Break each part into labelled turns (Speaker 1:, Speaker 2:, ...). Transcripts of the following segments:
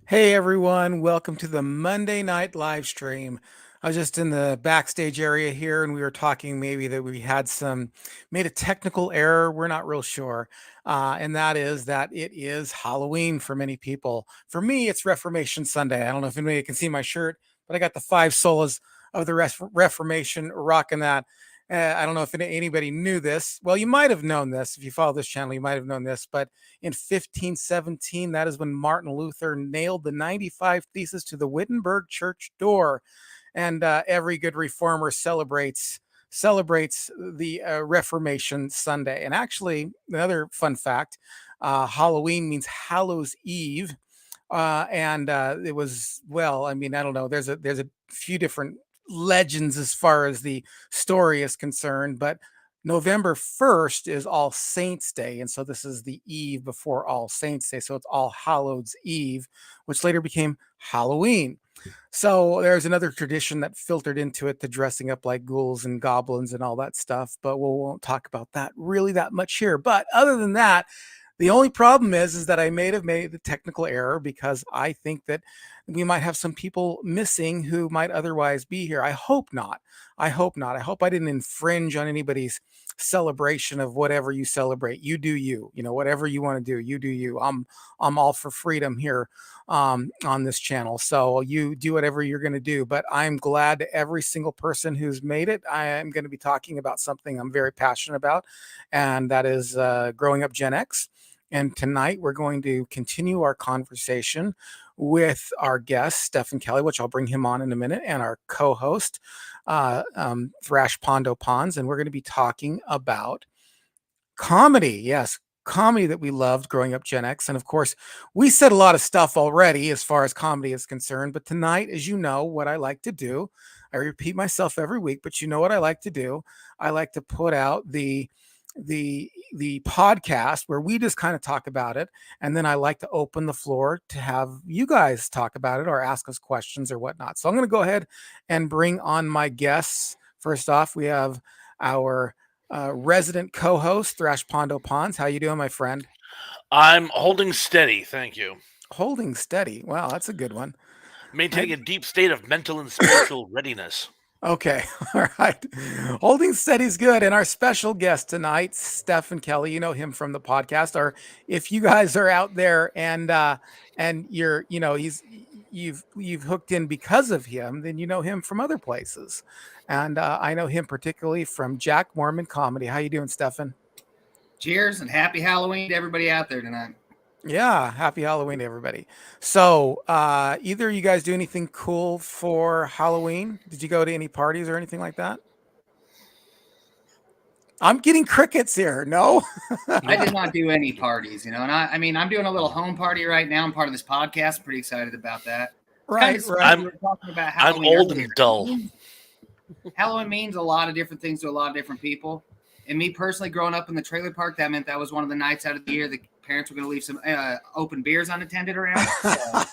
Speaker 1: Hey everyone, welcome to the Monday night live stream. I was just in the backstage area here and we were talking maybe that we had made a technical error. We're not real sure. And that is that it is Halloween for many people. For me, it's Reformation Sunday. I don't know if anybody can see my shirt, but I got the five solas of the Reformation rocking that. I don't know if anybody knew this. Well, you might have known this. If you follow this channel, you might have known this, but in 1517, that is when Martin Luther nailed the 95 Theses to the Wittenberg church door. And every good reformer celebrates the Reformation Sunday. And actually, another fun fact: Halloween means Hallows Eve, and it was I mean, I don't know. There's a few different legends as far as the story is concerned, but November 1st is All Saints Day, and so this is the eve before All Saints Day, so it's All Hallows Eve, which later became Halloween. So there's another tradition that filtered into it, the dressing up like ghouls and goblins and all that stuff, but we won't talk about that really that much here. But other than that, the only problem is that I may have made the technical error because I think that we might have some people missing who might otherwise be here. I hope not. I hope not. I hope I didn't infringe on anybody's celebration of whatever you celebrate. You do you. You know, whatever you want to do, you do you. I'm all for freedom here on this channel. So you do whatever you're going to do. But I'm glad to every single person who's made it. I am going to be talking about something I'm very passionate about, and that is growing up Gen X. And tonight we're going to continue our conversation with our guest, Stephen Kelly, which I'll bring him on in a minute, and our co-host, Thrash Pondo Ponds. And we're going to be talking about comedy. Yes, comedy that we loved growing up Gen X. And of course, we said a lot of stuff already as far as comedy is concerned. But tonight, as you know, what I like to do, I repeat myself every week, but you know what I like to do? I like to put out the podcast where we just kind of talk about it, and then I like to open the floor to have you guys talk about it or ask us questions or whatnot. So I'm going to go ahead and bring on my guests. First off, we have our resident co-host Thrash Pondo Ponds. How you doing, my friend?
Speaker 2: I'm holding steady, thank you.
Speaker 1: Holding steady. Wow, that's a good one.
Speaker 2: Maintaining a deep state of mental and spiritual readiness.
Speaker 1: Okay. All right. Holding steady is good. And our special guest tonight, Stephen Kelly, you know him from the podcast. Or if you guys are out there and you're, you've hooked in because of him, then you know him from other places. And I know him particularly from Jack Mormon Comedy. How you doing, Stephen?
Speaker 3: Cheers and happy Halloween to everybody out there tonight.
Speaker 1: Yeah, happy Halloween to everybody. So, either of you guys do anything cool for Halloween? Did you go to any parties or anything like that? I'm getting crickets here. No.
Speaker 3: I did not do any parties, and I mean, I'm doing a little home party right now. I'm part of this podcast. Pretty excited about that.
Speaker 1: Right,
Speaker 3: right. We were talking about Halloween.
Speaker 2: I'm old and dull.
Speaker 3: Halloween means a lot of different things to a lot of different people. And me personally, growing up in the trailer park, that meant that was one of the nights out of the year the parents were going to leave some open beers unattended around. So,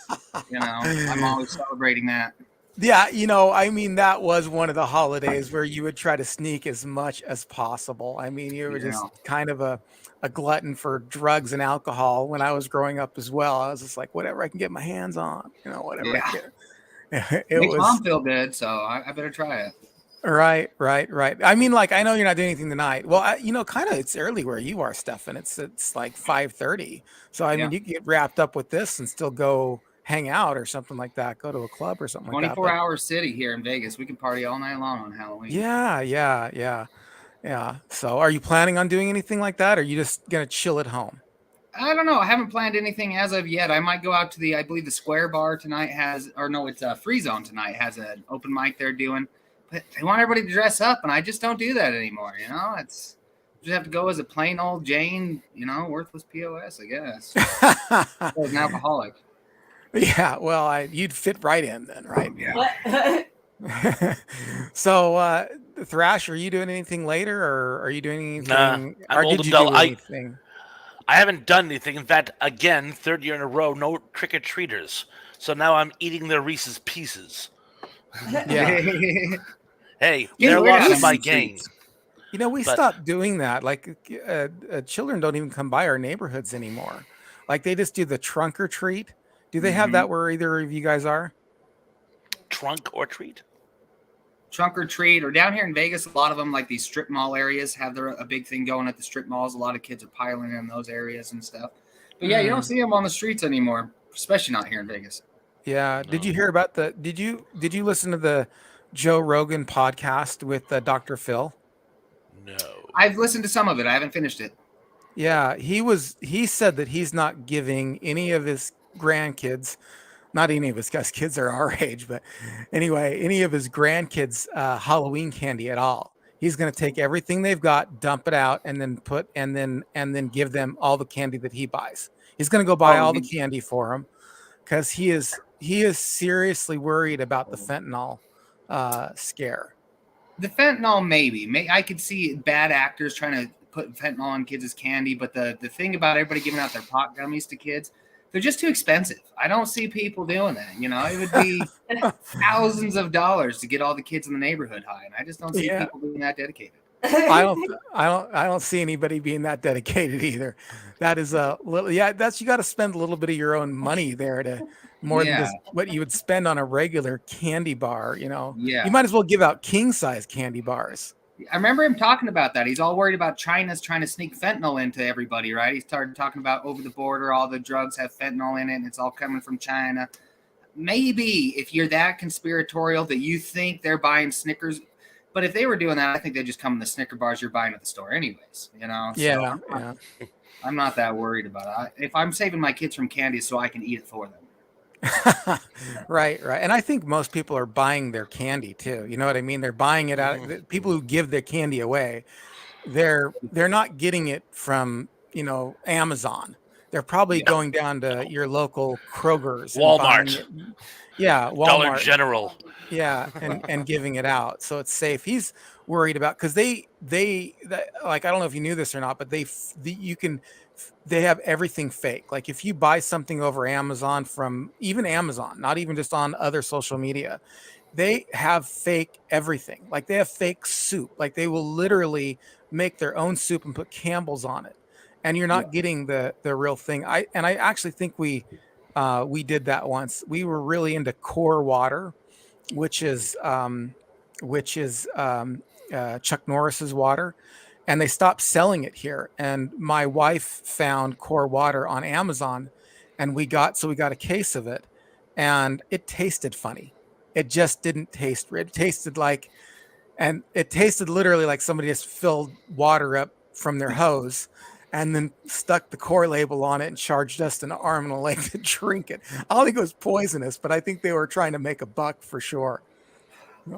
Speaker 3: I'm always celebrating that.
Speaker 1: Yeah, I mean, that was one of the holidays where you would try to sneak as much as possible. I mean, you were just kind of a glutton for drugs and alcohol when I was growing up as well. I was just like, whatever I can get my hands on, whatever I can.
Speaker 3: It makes mom feel good, so I better try it.
Speaker 1: Right. I mean, like, I know you're not doing anything tonight. Well, kind of it's early where you are, Stefan. It's like 5:30. So, I mean, you can get wrapped up with this and still go hang out or something like that. Go to a club or something like that.
Speaker 3: 24-hour city here in Vegas. We can party all night long on Halloween.
Speaker 1: Yeah. So, are you planning on doing anything like that, or are you just going to chill at home?
Speaker 3: I don't know. I haven't planned anything as of yet. I might go out to I believe the Square Bar tonight it's Free Zone tonight has an open mic they're doing. But they want everybody to dress up, and I just don't do that anymore. It's just have to go as a plain old Jane, worthless POS, I guess. As an alcoholic.
Speaker 1: Yeah, well, you'd fit right in then, right?
Speaker 3: Yeah.
Speaker 1: So, Thrash, are you doing anything later, or are you doing anything?
Speaker 2: Nah, I'm old and dull. I haven't done anything. In fact, again, third year in a row, no trick-or-treaters. So now I'm eating their Reese's Pieces.
Speaker 1: Yeah.
Speaker 2: Hey, they're lost my game.
Speaker 1: We stopped doing that. Like, children don't even come by our neighborhoods anymore. Like, they just do the trunk or treat, Do they have that where either of you guys are?
Speaker 2: Trunk or treat?
Speaker 3: Trunk or treat, or down here in Vegas, a lot of them, like these strip mall areas, have a big thing going at the strip malls. A lot of kids are piling in those areas and stuff. But yeah, you don't see them on the streets anymore, especially not here in Vegas.
Speaker 1: Yeah. No. Did you hear about did you listen to the Joe Rogan podcast with Dr. Phil?
Speaker 2: No.
Speaker 3: I've listened to some of it. I haven't finished it.
Speaker 1: Yeah, he said that he's not giving any of his grandkids, not any of his guys, kids are our age, but anyway, any of his grandkids Halloween candy at all. He's going to take everything they've got, dump it out, and then give them all the candy that he buys. He's going to go buy all the candy for them because he is seriously worried about the fentanyl scare.
Speaker 3: The fentanyl, maybe I could see bad actors trying to put fentanyl in kids' candy, but the thing about everybody giving out their pot gummies to kids, they're just too expensive. I don't see people doing that. It would be thousands of dollars to get all the kids in the neighborhood high, and I just don't see people being that dedicated.
Speaker 1: I don't see anybody being that dedicated either. That is a little, you got to spend a little bit of your own money there to more than just what you would spend on a regular candy bar. You might as well give out king size candy bars.
Speaker 3: I remember him talking about that. He's all worried about China's trying to sneak fentanyl into everybody, right? He started talking about over the border, all the drugs have fentanyl in it, and it's all coming from China. Maybe if you're that conspiratorial that you think they're buying Snickers, but if they were doing that, I think they just come in the Snicker bars you're buying at the store anyways, So I'm not that worried about it. If I'm saving my kids from candy so I can eat it for them.
Speaker 1: Right. And I think most people are buying their candy too. You know what I mean? They're buying it out. People who give their candy away, they're not getting it from, Amazon. They're probably going down to your local Kroger's,
Speaker 2: Walmart.
Speaker 1: Walmart,
Speaker 2: Dollar General.
Speaker 1: Yeah, and giving it out, so it's safe. He's worried about because they like, I don't know if you knew this or not, but they have everything fake. Like if you buy something over Amazon, from even Amazon, not even just on other social media, they have fake everything. Like they have fake soup. Like they will literally make their own soup and put Campbell's on it, and you're not getting the real thing. I actually think we did that once. We were really into Core Water, which is Chuck Norris's water, and they stopped selling it here. And my wife found Core Water on Amazon, and we got a case of it, and it tasted funny. It just didn't taste. It tasted literally like somebody just filled water up from their hose and then stuck the Core label on it and charged us an arm and a leg to drink it. I don't think it was poisonous, but I think they were trying to make a buck for sure.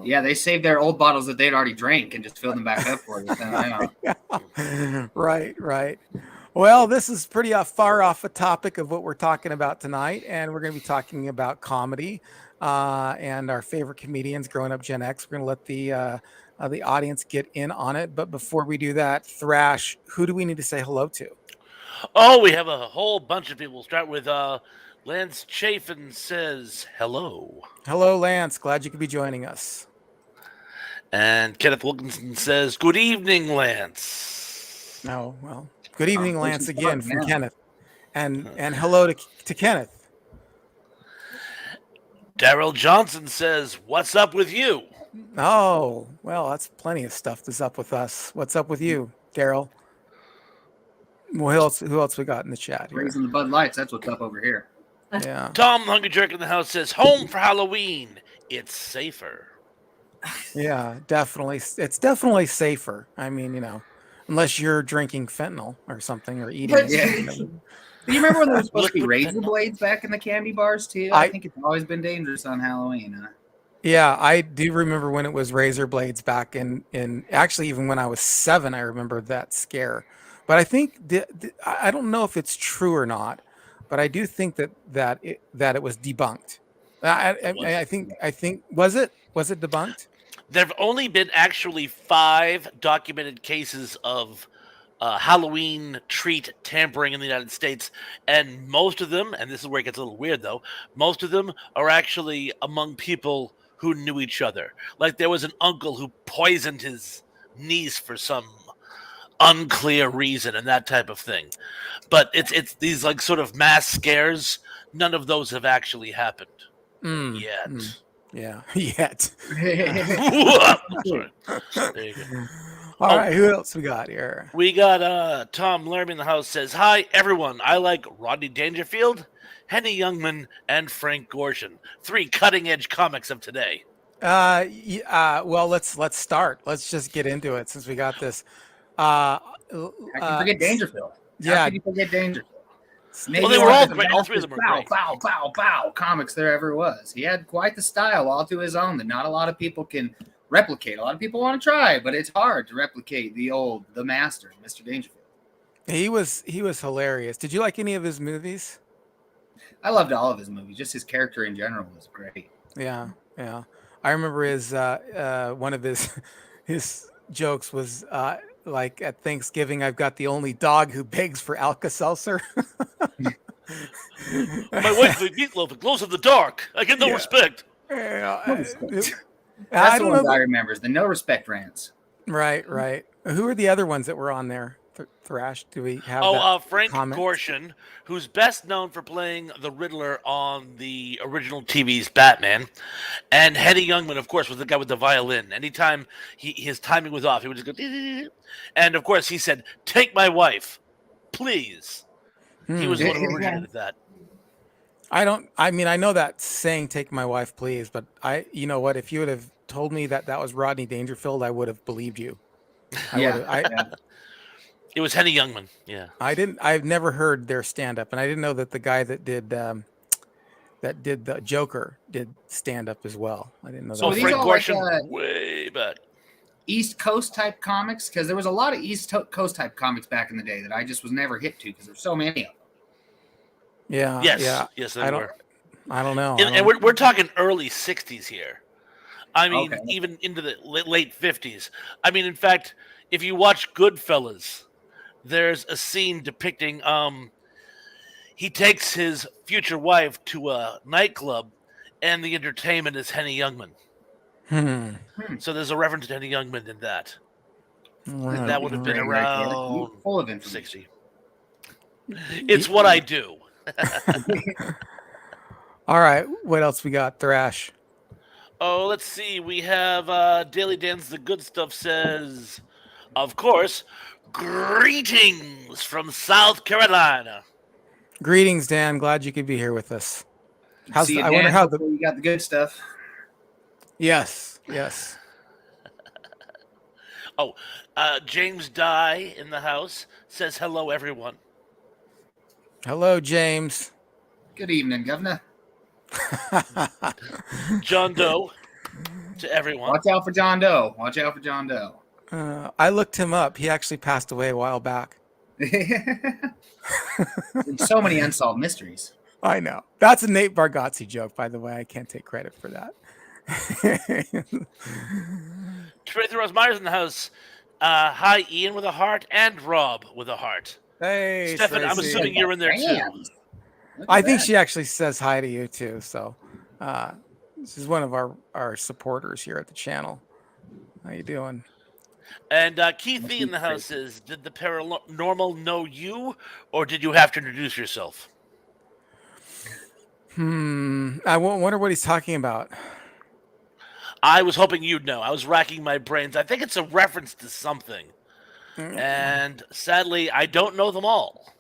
Speaker 3: Yeah, they saved their old bottles that they'd already drank and just filled them back up for you. I
Speaker 1: know. Right. Well, this is pretty far off a topic of what we're talking about tonight, and we're going to be talking about comedy and our favorite comedians growing up Gen X. We're going to let the audience get in on it. But before we do that, Thrash, who do we need to say hello to?
Speaker 2: Oh, we have a whole bunch of people. We'll start with Lance Chafin says hello.
Speaker 1: Hello, Lance. Glad you could be joining us.
Speaker 2: And Kenneth Wilkinson says, good evening, Lance.
Speaker 1: Oh, well, good evening, Lance, again from Kenneth. And hello to Kenneth.
Speaker 2: Daryl Johnson says, what's up with you?
Speaker 1: Oh, well, that's plenty of stuff that's up with us. What's up with you, Daryl? Well, who else we got in the chat here?
Speaker 3: Raising the Bud Lights. That's what's up over here.
Speaker 1: Yeah.
Speaker 2: Tom Hungry Jerk in the house says, home for Halloween. It's safer.
Speaker 1: Yeah, definitely. It's definitely safer. I mean, unless you're drinking fentanyl or something or eating something.
Speaker 3: Do you remember when there was supposed to be razor blades back in the candy bars too? I think it's always been dangerous on Halloween. Huh?
Speaker 1: Yeah, I do remember when it was razor blades back in actually even when I was 7, I remember that scare. But I think I don't know if it's true or not, but I do think that it was debunked. I think was it debunked?
Speaker 2: There have only been actually 5 documented cases of Halloween treat tampering in the United States, and most of them, and this is where it gets a little weird though, most of them are actually among people who knew each other. Like there was an uncle who poisoned his niece for some unclear reason and that type of thing. But it's these like sort of mass scares. None of those have actually happened yet.
Speaker 1: Yeah, yet.
Speaker 2: I'm sorry. There you go.
Speaker 1: All right, who else we got here?
Speaker 2: We got Tom Laramie in the house says, "Hi everyone. I like Rodney Dangerfield, Henny Youngman, and Frank Gorshin. 3 cutting edge comics of today."
Speaker 1: Well, let's start. Let's just get into it since we got this.
Speaker 3: How can you forget Dangerfield?
Speaker 1: Yeah.
Speaker 3: How could you forget Dangerfield? Maybe
Speaker 2: Well, they were all great. All 3 of them were great.
Speaker 3: Bow, bow, bow comics there ever was. He had quite the style all to his own that not a lot of people can replicate. A lot of people want to try, but it's hard to replicate the master, Mr. Dangerfield.
Speaker 1: He was hilarious. Did you like any of his movies?
Speaker 3: I loved all of his movies. Just his character in general was great.
Speaker 1: Yeah. I remember his one of his jokes was like at Thanksgiving, I've got the only dog who begs for Alka-Seltzer.
Speaker 2: My wife made meatloaf. It glows in the dark. I get no respect.
Speaker 3: That's
Speaker 1: I
Speaker 3: the
Speaker 1: don't
Speaker 3: ones
Speaker 1: know.
Speaker 3: I remember is the no respect rants.
Speaker 1: Right. Who are the other ones that were on there? Thrash. Do we have? that
Speaker 2: Frank
Speaker 1: comment?
Speaker 2: Gorshin, who's best known for playing the Riddler on the original TV's Batman, and Henny Youngman, of course, was the guy with the violin. Anytime his timing was off, he would just go. And of course, he said, "Take my wife, please." He was the one who originated that.
Speaker 1: I mean, I know that saying "take my wife, please," but you know what? If you would have told me that was Rodney Dangerfield, I would have believed you.
Speaker 2: It was Henny Youngman. Yeah.
Speaker 1: I've never heard their stand up, and I didn't know that the guy that did the Joker did stand up as well. I didn't know that.
Speaker 2: So Frank Gorshin, way back.
Speaker 3: East Coast type comics, because there was a lot of East Coast type comics back in the day that I just was never hit to because there's so many of them.
Speaker 1: Yeah.
Speaker 2: Yes, there were.
Speaker 1: I don't know.
Speaker 2: And we're talking early '60s here. I mean,
Speaker 3: Okay.
Speaker 2: even into the late '50s. I mean, in fact, if you watch Goodfellas, there's a scene depicting he takes his future wife to a nightclub, and the entertainment is Henny Youngman. So there's a reference to Henny Youngman in that. And that would have been around
Speaker 3: full of
Speaker 2: 60. It's what I do.
Speaker 1: All right, what else we got? Thrash.
Speaker 2: Oh, let's see. We have Daily Dan's The Good Stuff says, of course, greetings from South Carolina.
Speaker 1: Greetings, Dan. Glad you could be here with us.
Speaker 3: I wonder how you got the good stuff.
Speaker 1: Yes.
Speaker 2: Oh, James Dye in the house says hello, everyone.
Speaker 1: Hello, James.
Speaker 3: Good evening, Governor.
Speaker 2: John Doe to everyone.
Speaker 3: Watch out for John Doe.
Speaker 1: I looked him up. He actually passed away a while back.
Speaker 3: There's so many unsolved mysteries.
Speaker 1: I know. That's a Nate Bargatze joke, by the way. I can't take credit for that.
Speaker 2: Tracy Rose Myers in the house. Hi, Ian with a heart and Rob with a heart.
Speaker 1: Hey,
Speaker 2: Stefan, I'm assuming you're in there too.
Speaker 1: I think she actually says hi to you too. So this is one of our supporters here at the channel. How you doing?
Speaker 2: And Keith E in the house says, did the paranormal know you, or did you have to introduce yourself?
Speaker 1: I wonder what he's talking about.
Speaker 2: I was hoping you'd know. I was racking my brains. I think it's a reference to something. And sadly, I don't know them all.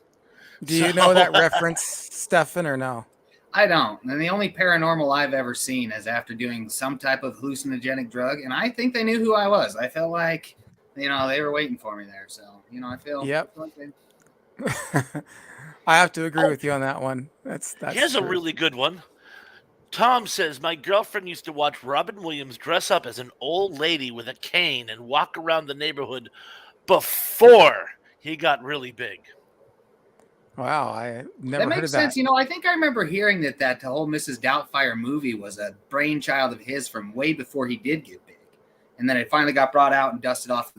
Speaker 1: Do you know that reference, Stefan, or no?
Speaker 3: I don't. And the only paranormal I've ever seen is after doing some type of hallucinogenic drug. And I think they knew who I was. I felt like, they were waiting for me there. So, I feel.
Speaker 1: Yep.
Speaker 3: I feel like
Speaker 1: I have to agree with you on that one. That's
Speaker 2: Here's
Speaker 1: true.
Speaker 2: a really good one. Tom says, my girlfriend used to watch Robin Williams dress up as an old lady with a cane and walk around the neighborhood before he got really big.
Speaker 1: Wow, I never
Speaker 3: that
Speaker 1: heard
Speaker 3: makes
Speaker 1: of
Speaker 3: sense.
Speaker 1: that.
Speaker 3: I think I remember hearing that the whole Mrs. Doubtfire movie was a brainchild of his from way before he did get big. And then it finally got brought out and dusted off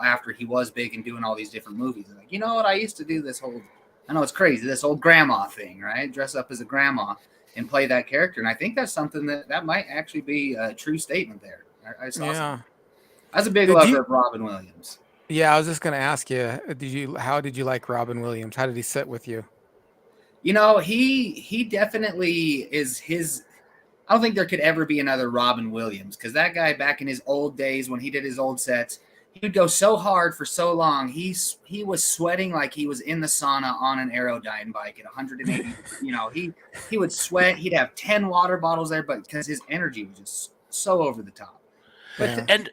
Speaker 3: after he was big and doing all these different movies. And like, you know what? I used to do this whole, I know it's crazy, this old grandma thing, right? Dress up as a grandma and play that character. And I think that's something that might actually be a true statement there. I saw something. I was a big lover of Robin Williams.
Speaker 1: Yeah, I was just going to ask you, how did you like Robin Williams? How did he sit with you?
Speaker 3: You know, he definitely is his. I don't think there could ever be another Robin Williams because that guy back in his old days when he did his old sets, he would go so hard for so long. He was sweating like he was in the sauna on an Aerodyne bike at 180. You know, he would sweat. He'd have 10 water bottles there, but because his energy was just so over the top. But
Speaker 1: Yeah.
Speaker 2: And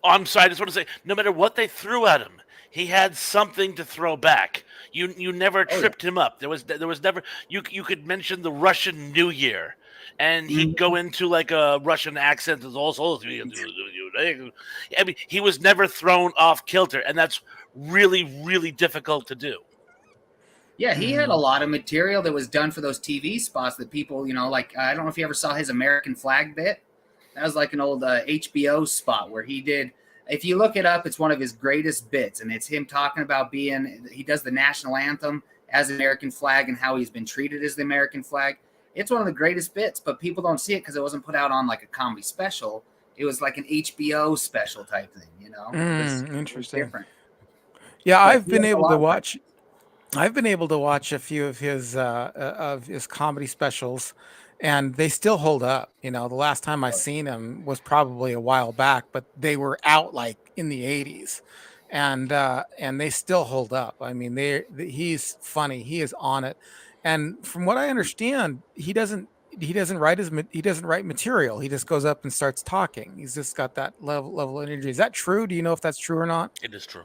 Speaker 2: I'm sorry, I just want to say, no matter what they threw at him, he had something to throw back. You never
Speaker 3: oh yeah,
Speaker 2: tripped him up. There was never you could mention the Russian New Year, and he'd
Speaker 3: Mhm.
Speaker 2: go into like a Russian accent. As also, I mean, he was never thrown off kilter, and that's really difficult to do.
Speaker 3: Yeah, he had a
Speaker 1: Hmm.
Speaker 3: lot of material that was done for those TV spots that people, you know, like I don't know if you ever saw his American flag bit. That was like an old HBO spot where he did. If you look it up, it's one of his greatest bits, and it's him talking about being. He does the national anthem as the American flag and how he's been treated as the American flag. It's one of the greatest bits, but people don't see it because it wasn't put out on like a comedy special. It was like an HBO special type thing, you know. It was
Speaker 1: Interesting.
Speaker 3: different,
Speaker 1: Yeah,
Speaker 3: but he has a lot of that.
Speaker 1: I've been able to watch a few of his comedy specials, and they still hold up. You know, the last time I seen him was probably a while back, but they were out like in the '80s, and they still hold up. I mean, he's funny. He is on it, and from what I understand, he doesn't write material. He just goes up and starts talking. He's just got that level of energy. Is that true? Do you know if that's true or not?
Speaker 2: It is true.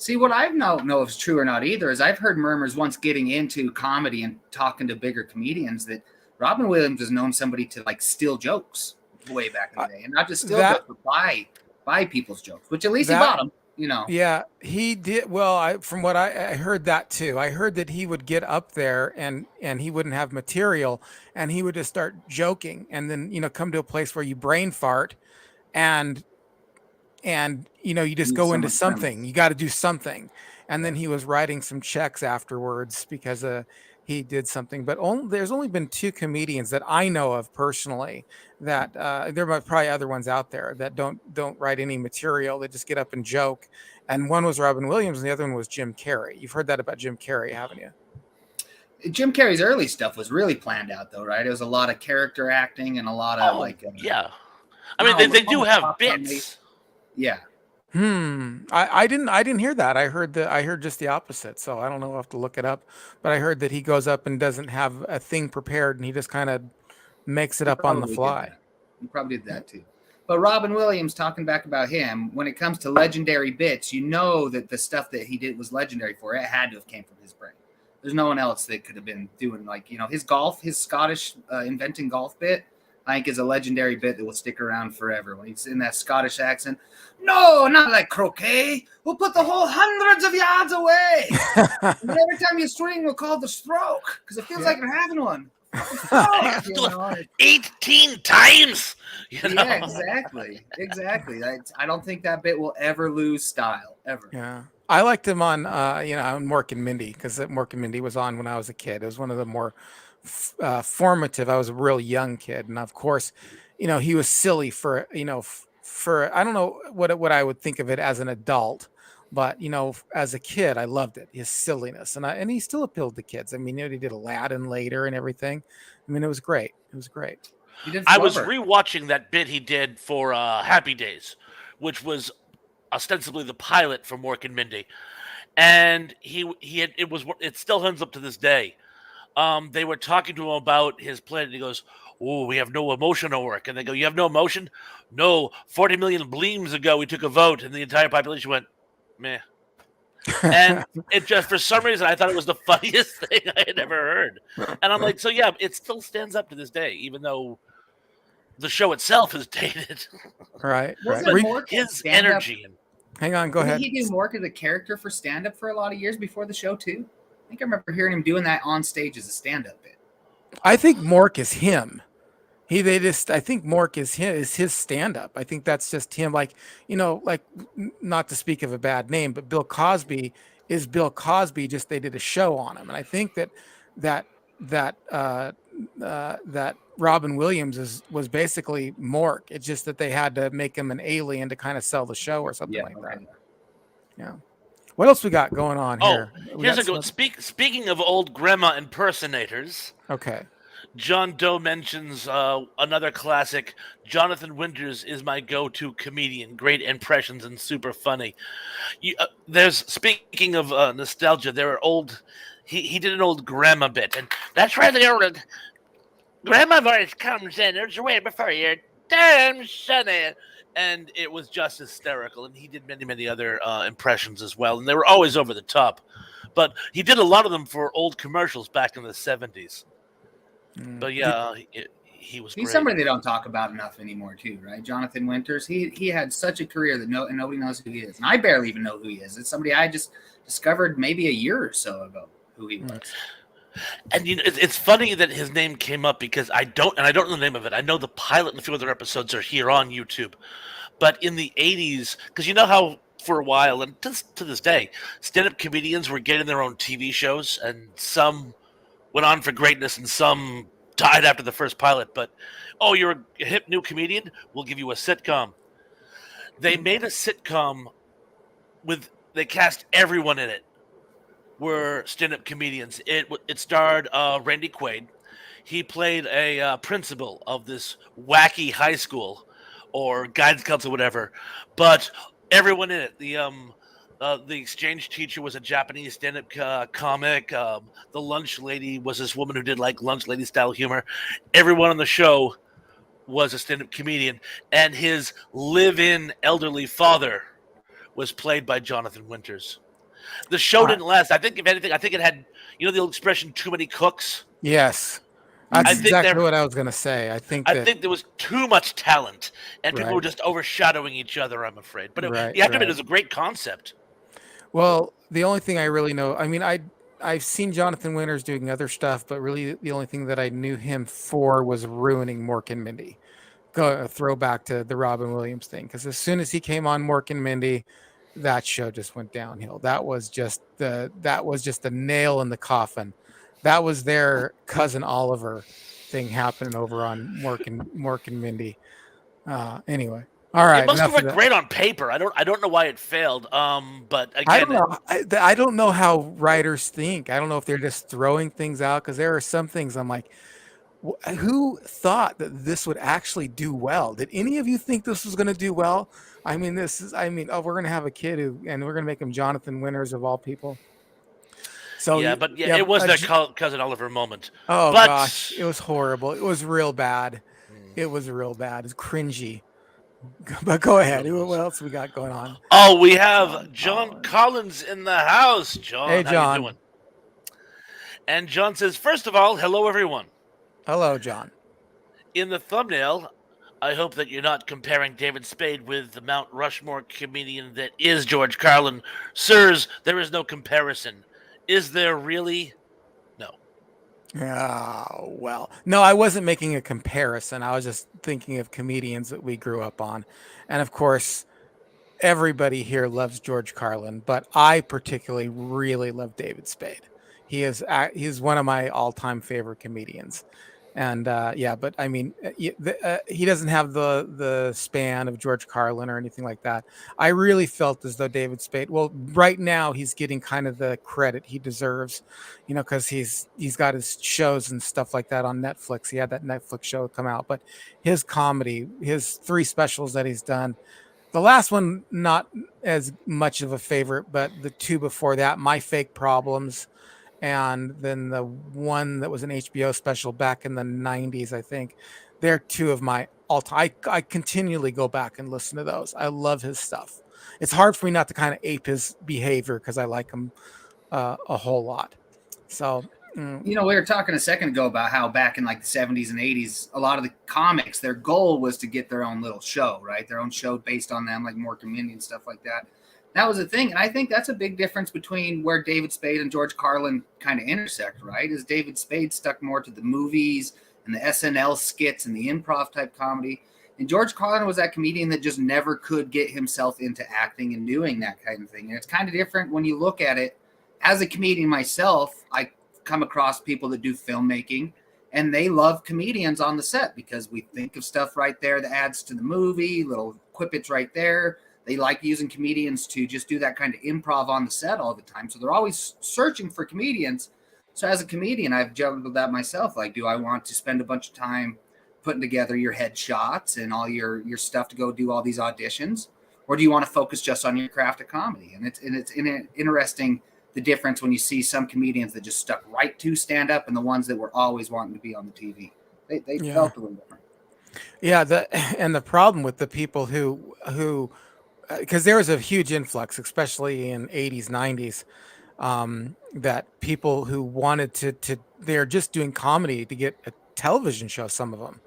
Speaker 3: See, what I don't know if it's true or not either is I've heard murmurs once getting into comedy and talking to bigger comedians that Robin Williams has known somebody to like steal jokes way back in
Speaker 1: Uh,
Speaker 3: the day, and not just steal
Speaker 1: that
Speaker 3: jokes, but buy people's jokes. Which at least he
Speaker 1: that
Speaker 3: bought them, you know.
Speaker 1: Yeah, he did. Well, from what I heard that too. I heard that he would get up there and he wouldn't have material, and he would just start joking, and then come to a place where you brain fart, and you just
Speaker 3: Leave
Speaker 1: go into
Speaker 3: someone's
Speaker 1: something.
Speaker 3: premise.
Speaker 1: You got to do something, and
Speaker 3: Yeah.
Speaker 1: then he was writing some checks afterwards because he did something. But there's only been two comedians that I know of personally that there might probably other ones out there that don't write any material. They just get up and joke. And one was Robin Williams, and the other one was Jim Carrey. You've heard that about Jim Carrey, haven't you?
Speaker 3: Jim Carrey's early stuff was really planned out, though, right? It was a lot of character acting and a lot of
Speaker 2: Oh
Speaker 3: like
Speaker 2: yeah, I mean
Speaker 3: no,
Speaker 2: they do
Speaker 3: almost
Speaker 2: have
Speaker 3: popcorn based.
Speaker 2: bits.
Speaker 3: Yeah.
Speaker 1: I didn't hear that. I heard just the opposite. So I don't know. I'll have to look it up. But I heard that he goes up and doesn't have a thing prepared, and he just kind of makes it
Speaker 3: He
Speaker 1: up on the
Speaker 3: probably did
Speaker 1: fly.
Speaker 3: that. He probably did that too. But Robin Williams, talking back about him, when it comes to legendary bits, you know that the stuff that he did was legendary for. It had to have came from his brain. There's no one else that could have been doing like his Scottish inventing golf bit. I think is a legendary bit that will stick around forever when he's in that Scottish accent. No, not like croquet. We'll put the whole hundreds of yards away. And then every time you swing, we'll call it the stroke because it feels
Speaker 1: Yeah.
Speaker 3: like you're having one. Stroke, you
Speaker 2: Do
Speaker 3: know.
Speaker 2: 18 times. You know?
Speaker 3: Yeah, exactly. I don't think that bit will ever lose style ever.
Speaker 1: Yeah. I liked him on on Mork and Mindy because Mork and Mindy was on when I was a kid. It was one of the more formative. I was a real young kid, and of course, he was silly for for I don't know what I would think of it as an adult, but as a kid, I loved it. His silliness, and he still appealed to kids. I mean, he did Aladdin later and everything. I mean, it was great. It was great.
Speaker 3: He did
Speaker 2: I was
Speaker 3: Flubber.
Speaker 2: rewatching that bit he did for Happy Days, which was ostensibly the pilot for Mork and Mindy, and he had it still ends up to this day. They were talking to him about his plan, and he goes, "Oh, we have no emotional work," and they go, "You have no emotion? No, 40 million bleems ago we took a vote, and the entire population went meh." And it just for some reason I thought it was the funniest thing I had ever heard, and I'm like, so yeah, it still stands up to this day, even though the show itself is dated.
Speaker 1: Right, right.
Speaker 3: Wasn't Mork
Speaker 2: His
Speaker 3: stand up?
Speaker 2: energy and
Speaker 1: Hang on, go
Speaker 3: Didn't
Speaker 1: ahead.
Speaker 3: he do Mork as a character for stand up for a lot of years before the show too? I think I remember hearing him doing that on stage as a stand up bit.
Speaker 1: I think Mork is him. I think Mork is his stand up. I think that's just him. Like, like not to speak of a bad name, but Bill Cosby is Bill Cosby. Just they did a show on him, and I think that that that Robin Williams was basically Mork. It's just that they had to make him an alien to kind of sell the show or something
Speaker 3: Yeah,
Speaker 1: like that.
Speaker 3: okay.
Speaker 1: Yeah. What else we got going on
Speaker 2: Oh,
Speaker 1: here? We
Speaker 2: here's
Speaker 1: got
Speaker 2: a
Speaker 1: some
Speaker 2: good.
Speaker 1: other.
Speaker 2: Speaking of old grandma impersonators,
Speaker 1: Okay.
Speaker 2: John Doe mentions another classic. Jonathan Winters is my go-to comedian. Great impressions and super funny. There's speaking of nostalgia. There are old. He did an old grandma bit, and that's where the old grandma voice comes in. It's way before your damn sonny. And it was just hysterical. And he did many, many other impressions as well. And they were always over the top. But he did a lot of them for old commercials back in the 70s. But yeah, he was
Speaker 3: He's
Speaker 2: great.
Speaker 3: somebody they don't talk about enough anymore, too, right? Jonathan Winters. He had such a career that nobody knows who he is, and I barely even know who he is. It's somebody I just discovered maybe a year or so ago who he was.
Speaker 2: And it's funny that his name came up because I don't know the name of it. I know the pilot and a few other episodes are here on YouTube. But in the 80s, because you know how for a while, and to this day, stand-up comedians were getting their own TV shows, and some went on for greatness, and some died after the first pilot. But, oh, you're a hip new comedian? We'll give you a sitcom. They made a sitcom they cast everyone in it were stand-up comedians. It starred Randy Quaid. He played a principal of this wacky high school or guidance counselor, whatever. But everyone in it, the exchange teacher was a Japanese stand-up comic. The lunch lady was this woman who did like lunch lady style humor. Everyone on the show was a stand-up comedian, and his live-in elderly father was played by Jonathan Winters. The show didn't last. I think, if anything, I think it had, the old expression, too many cooks.
Speaker 1: Yes.
Speaker 2: I
Speaker 1: That's
Speaker 2: think
Speaker 1: exactly what I was going to say. I think
Speaker 2: there was too much talent, and people
Speaker 1: Right.
Speaker 2: were just overshadowing each other, I'm afraid. But
Speaker 1: Right,
Speaker 2: you have to admit,
Speaker 1: right.
Speaker 2: it was a great concept.
Speaker 1: Well, the only thing I really know, I mean, I've seen Jonathan Winters doing other stuff, but really the only thing that I knew him for was ruining Mork and Mindy. Go a throwback to the Robin Williams thing, because as soon as he came on Mork and Mindy, that show just went downhill. That was just the nail in the coffin. That was their cousin Oliver thing happening over on Mork and Mindy. Anyway, all
Speaker 2: It
Speaker 1: right,
Speaker 2: must have
Speaker 1: enough of
Speaker 2: worked
Speaker 1: that.
Speaker 2: great on paper. I don't know why it failed. But
Speaker 1: I
Speaker 2: again,
Speaker 1: don't know. I don't know how writers think. I don't know if they're just throwing things out, because there are some things I'm like, who thought that this would actually do well? Did any of you think this was going to do well? I mean, oh, we're going to have a kid and we're going to make him Jonathan Winters of all people. So
Speaker 2: but
Speaker 1: yeah,
Speaker 2: it was their cousin Oliver moment.
Speaker 1: oh
Speaker 2: But
Speaker 1: gosh, it was horrible. It was real bad. It was real bad. It's cringy. But go
Speaker 2: it
Speaker 1: ahead.
Speaker 2: really was.
Speaker 1: What else we got going on?
Speaker 2: Oh, we have John Collins in the house.
Speaker 1: Hey,
Speaker 2: John, how you
Speaker 1: John.
Speaker 2: doing? And John says, first of all, hello everyone.
Speaker 1: Hello, John.
Speaker 2: In the thumbnail, I hope that you're not comparing David Spade with the Mount Rushmore comedian that is George Carlin. Sirs, there is no comparison. Is there really? No.
Speaker 1: Oh, well. No, I wasn't making a comparison. I was just thinking of comedians that we grew up on. And of course, everybody here loves George Carlin, but I particularly really love David Spade. He's one of my all-time favorite comedians. And yeah, but I mean, he doesn't have the span of George Carlin or anything like that. I really felt as though David Spade. Well, right now he's getting kind of the credit he deserves, because he's got his shows and stuff like that on Netflix. He had that Netflix show come out, but his comedy, his 3 specials that he's done. The last one, not as much of a favorite, but the 2 before that, My Fake Problems, and then the one that was an HBO special back in the 90s, I think. They're 2 of my all-time. I continually go back and listen to those. I love his stuff. It's hard for me not to kind of ape his behavior because I like him a whole lot. So,
Speaker 3: we were talking a second ago about how back in like the 70s and 80s, a lot of the comics, their goal was to get their own little show, right? Their own show based on them, like Mork and Mindy and stuff like that. That was a thing. And I think that's a big difference between where David Spade and George Carlin kind of intersect, right? Is David Spade stuck more to the movies and the SNL skits and the improv type comedy. And George Carlin was that comedian that just never could get himself into acting and doing that kind of thing. And it's kind of different when you look at it. As a comedian myself, I come across people that do filmmaking and they love comedians on the set because we think of stuff right there that adds to the movie, little quippets right there They like using comedians to just do that kind of improv on the set all the time. So they're always searching for comedians. So as a comedian, I've juggled with that myself. Like, do I want to spend a bunch of time putting together your headshots and all your stuff to go do all these auditions, or do you want to focus just on your craft of comedy? And it's interesting the difference when you see some comedians that just stuck right to stand up and the ones that were always wanting to be on the TV. They
Speaker 1: Yeah.
Speaker 3: felt a little different.
Speaker 1: Yeah, and the problem with the people who because there was a huge influx, especially in 80s, 90s, that people who wanted to they're just doing comedy to get a television show, some of them,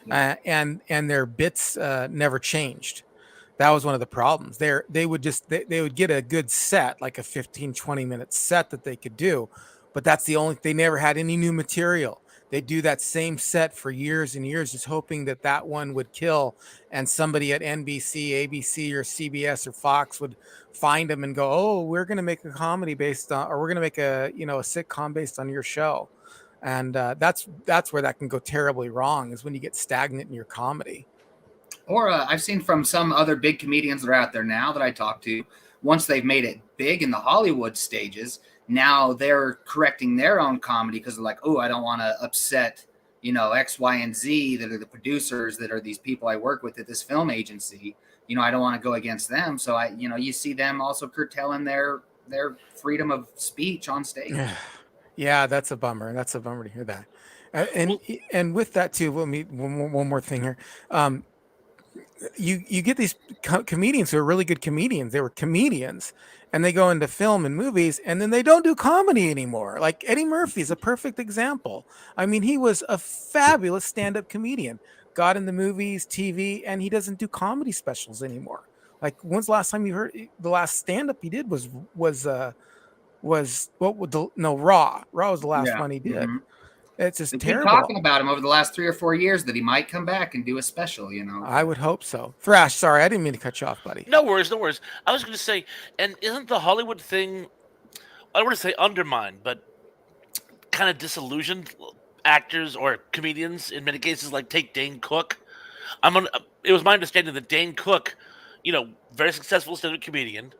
Speaker 3: Yeah.
Speaker 1: and their bits never changed. That was one of the problems. They would just they would get a good set, like a 15, 20-minute set that they could do, but that's the only they never had any new material. They do that same set for years and years, just hoping that that one would kill, and somebody at NBC, ABC, or CBS or Fox would find them and go, "Oh, we're going to make a comedy based on, or we're going to make a a sitcom based on your show," and that's where that can go terribly wrong, is when you get stagnant in your comedy.
Speaker 3: Or I've seen from some other big comedians that are out there now that I talk to, once they've made it big in the Hollywood stages, now they're correcting their own comedy because they're like, oh, I don't want to upset, X, Y, and Z that are the producers, that are these people I work with at this film agency. I don't want to go against them. So you see them also curtailing their freedom of speech on stage.
Speaker 1: Yeah, that's a bummer. That's a bummer to hear that. And
Speaker 2: Well,
Speaker 1: and with that too, let me one more thing here. Um, you get these comedians who are really good comedians. They were comedians, and they go into film and movies, and then they don't do comedy anymore. Like Eddie Murphy is a perfect example. I mean, he was a fabulous stand-up comedian. Got in the movies, TV, and he doesn't do comedy specials anymore. Like, when's the last time you heard the last stand-up he did was what would the no Raw? Raw was the last
Speaker 3: Yeah.
Speaker 1: one he did.
Speaker 3: Mm-hmm.
Speaker 1: It's just
Speaker 3: They keep
Speaker 1: terrible.
Speaker 3: talking about him over the last 3 or 4 years that he might come back and do a special,
Speaker 1: I would hope so. Thrash, sorry, I didn't mean to cut you off, buddy.
Speaker 2: no worries, no worries. I was going to say, and isn't the Hollywood thing, I don't want to say undermined, but kind of disillusioned actors or comedians in many cases? Like, take Dane Cook. It was my understanding that Dane Cook, very successful stand-up comedian.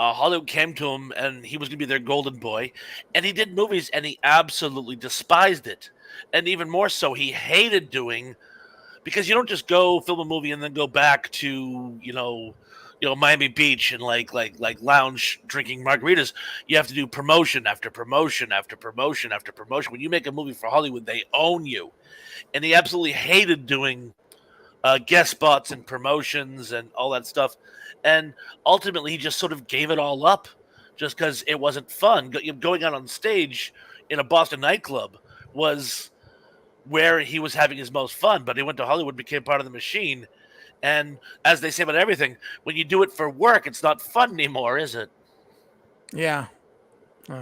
Speaker 2: Hollywood came to him, and he was going to be their golden boy. And he did movies, and he absolutely despised it. And even more so, he hated doing, because you don't just go film a movie and then go back to Miami Beach and like lounge drinking margaritas. You have to do promotion after promotion after promotion after promotion. When you make a movie for Hollywood, they own you, and he absolutely hated doing guest spots and promotions and all that stuff. And ultimately, he just sort of gave it all up just because it wasn't fun. Going out on stage in a Boston nightclub was where he was having his most fun, but he went to Hollywood, became part of the machine. And as they say about everything, when you do it for work, it's not fun anymore, is it?
Speaker 1: Yeah.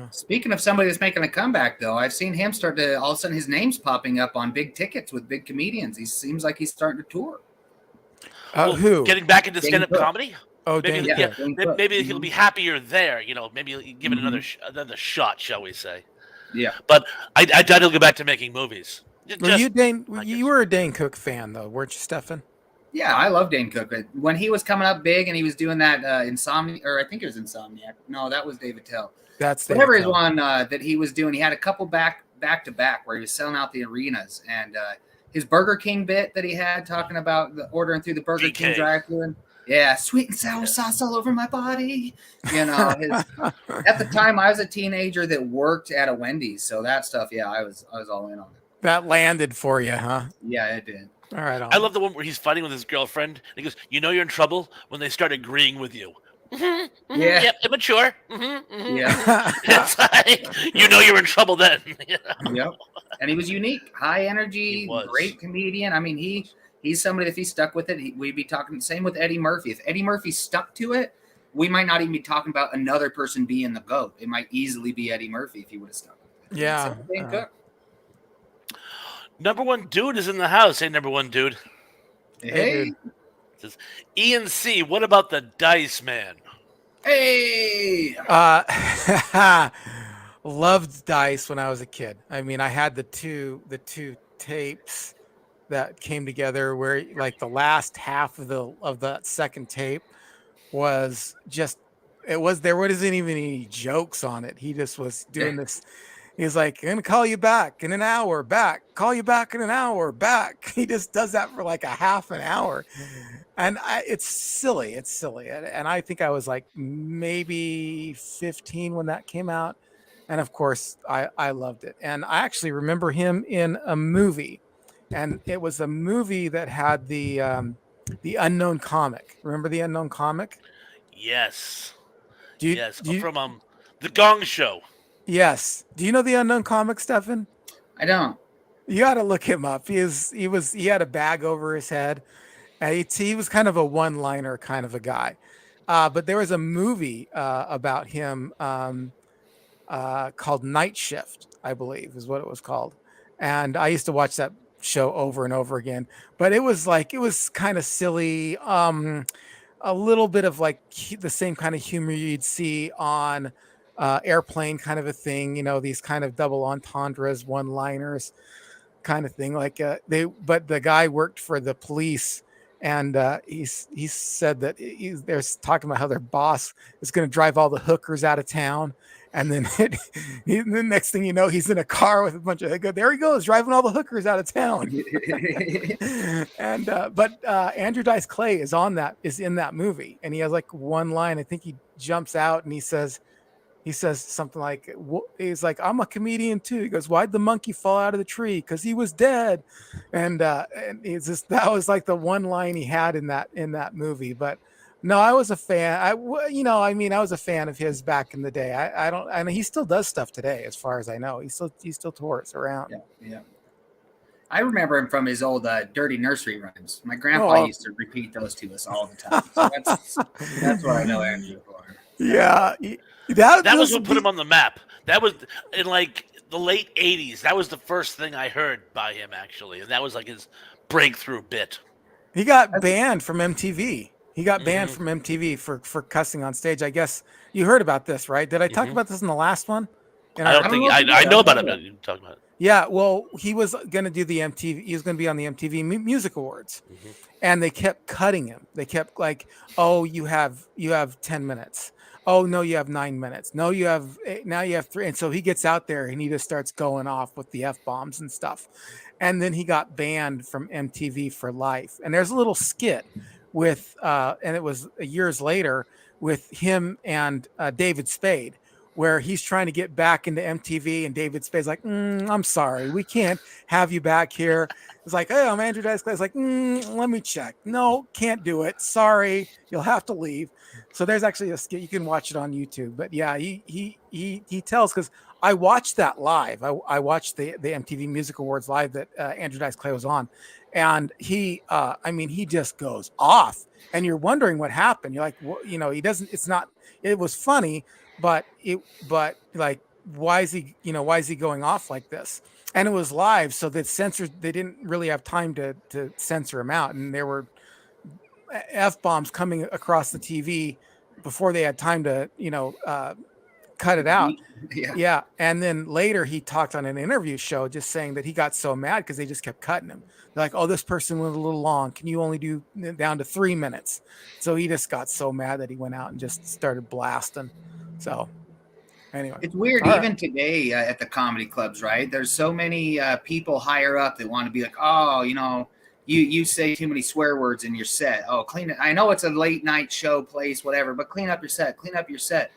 Speaker 3: Speaking of somebody that's making a comeback, though, I've seen him start to all of a sudden his name's popping up on big tickets with big comedians. He seems like he's starting to tour.
Speaker 1: Who?
Speaker 2: Getting back into
Speaker 3: Dane
Speaker 2: stand-up
Speaker 3: Cook.
Speaker 2: comedy?
Speaker 1: Oh,
Speaker 2: Maybe,
Speaker 1: Dane
Speaker 3: Yeah,
Speaker 1: Cook.
Speaker 3: Dane Cook.
Speaker 2: maybe he'll be happier there. Maybe he'll give it
Speaker 3: Mhm.
Speaker 2: another shot, shall we say?
Speaker 3: Yeah.
Speaker 2: But I doubt he'll go back to making movies.
Speaker 1: Were you Dane?
Speaker 2: I
Speaker 1: You
Speaker 2: guess.
Speaker 1: were a Dane Cook fan, though, weren't you, Stefan?
Speaker 3: Yeah, I love Dane Cook. When he was coming up big and he was doing that Insomniac, or I think it was Insomniac. No, that was David Tell.
Speaker 1: That's
Speaker 3: Whatever
Speaker 1: David
Speaker 3: his
Speaker 1: Tell.
Speaker 3: one that he was doing, he had a couple back to back where he was selling out the arenas, and his Burger King bit that he had talking about the ordering through the Burger King
Speaker 2: DK.
Speaker 3: drive-thru. Yeah, sweet and sour sauce all over my body. At the time I was a teenager that worked at a Wendy's, so that stuff, yeah, I was all in on it.
Speaker 1: That landed for you, huh?
Speaker 3: Yeah, it did.
Speaker 1: All right.
Speaker 2: I love the one where he's fighting with his girlfriend. And he goes, you're in trouble when they start agreeing with you.
Speaker 3: Yeah.
Speaker 2: Yep, immature. Mm-hmm.
Speaker 3: Yeah.
Speaker 2: It's like, you're in trouble then.
Speaker 3: Yep. And he was unique, high energy,
Speaker 2: He was.
Speaker 3: great comedian. I mean, he's somebody, if he stuck with it, we'd be talking. Same with Eddie Murphy. If Eddie Murphy stuck to it, we might not even be talking about another person being the GOAT. It might easily be Eddie Murphy if he would have stuck with it.
Speaker 1: Yeah.
Speaker 3: Same with Dane Cook.
Speaker 2: Number one dude is in the house. Hey, number one dude.
Speaker 3: Hey,
Speaker 1: dude.
Speaker 2: Says, Ian C., what about the Dice Man?
Speaker 3: hey.
Speaker 1: Loved Dice when I was a kid. I mean, I had the two tapes that came together where, like, the last half of the second tape was just it was there wasn't even any jokes on it. He just was doing this. He's like, I'm gonna call you back in an hour, back, call you back in an hour, back. He just does that for like a half an hour. And it's silly. It's silly. And I think I was like maybe 15 when that came out. And of course, I loved it. And I actually remember him in a movie. And it was a movie that had the unknown comic. Remember the unknown comic?
Speaker 2: Yes,
Speaker 1: Do you
Speaker 2: yes,
Speaker 1: do you
Speaker 2: from the Gong Show.
Speaker 1: yes. Do you know the unknown comic, Stefan?
Speaker 3: I don't.
Speaker 1: You got to look him up. He had a bag over his head. He was kind of a one-liner kind of a guy. But there was a movie about him called Night Shift, I believe, is what it was called. And I used to watch that show over and over again. But it was kind of silly. A little bit of like the same kind of humor you'd see on Airplane, kind of a thing. You know, these kind of double entendres, one-liners kind of thing. Like but the guy worked for the police, and he said that they're talking about how their boss is going to drive all the hookers out of town, and then the next thing you know, he's in a car with a bunch of there he goes driving all the hookers out of town. And but Andrew Dice Clay is in that movie, and he has like one line. I think he jumps out and he says something like, he's like, I'm a comedian too. He goes, why'd the monkey fall out of the tree? Because he was dead. And it's just, that was like the one line he had in that movie. But no, I was a fan. I mean, I was a fan of his back in the day. I mean, he still does stuff today, as far as I know. He still tours around.
Speaker 3: Yeah, yeah. I remember him from his old Dirty Nursery rhymes. My grandpa used to repeat those to us all the time. So that's what I know Andrew for.
Speaker 1: Yeah.
Speaker 2: That was what put him on the map. That was in like the late '80s. That was the first thing I heard by him, actually, and that was like his breakthrough bit.
Speaker 1: He got banned from MTV. He got banned from MTV for cussing on stage. I guess you heard about this, right? Did I talk about this in the last one?
Speaker 2: I don't think I know about it. You're talking about it.
Speaker 1: Yeah, well, he was going to do the MTV. He was going to be on the MTV Music Awards, and they kept cutting him. They kept like, "Oh, you have 10 minutes. Oh no, you have 9 minutes. No, now you have 3." And so he gets out there and he just starts going off with the F bombs and stuff. And then he got banned from MTV for life. And there's a little skit with, and it was years later with him and David Spade, where he's trying to get back into MTV, and David Spade's like, I'm sorry, we can't have you back here. It's like, hey, I'm Andrew Dice Clay. It's like, let me check. No, can't do it. Sorry, you'll have to leave. So there's actually a skit. You can watch it on YouTube. But yeah, he tells, because I watched that live. I watched the MTV Music Awards live that Andrew Dice Clay was on, and he just goes off, and you're wondering what happened. You're like, he doesn't. It's not. It was funny, but like, why is he going off like this? And it was live, so they didn't really have time to censor him out, and there were F bombs coming across the TV before they had time to cut it out. Yeah. And then later he talked on an interview show just saying that he got so mad because they just kept cutting him. They're like, oh, this person went a little long. Can you only do down to 3 minutes? So he just got so mad that he went out and just started blasting. So anyway,
Speaker 3: it's weird. Even today at the comedy clubs, right? There's so many people higher up that want to be like, oh, you say too many swear words in your set. Oh, clean it. I know it's a late night show place, whatever, but clean up your set.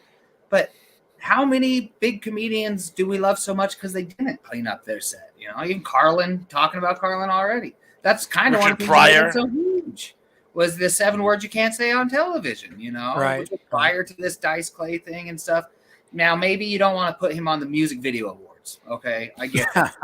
Speaker 3: But how many big comedians do we love so much because they didn't clean up their set? Even Carlin, talking about Carlin already. That's kind of one thing that's so huge. Was the 7 words you can't say on television,
Speaker 1: right?
Speaker 3: Prior to this Dice Clay thing and stuff. Now, maybe you don't want to put him on the music video awards. Okay, I get that.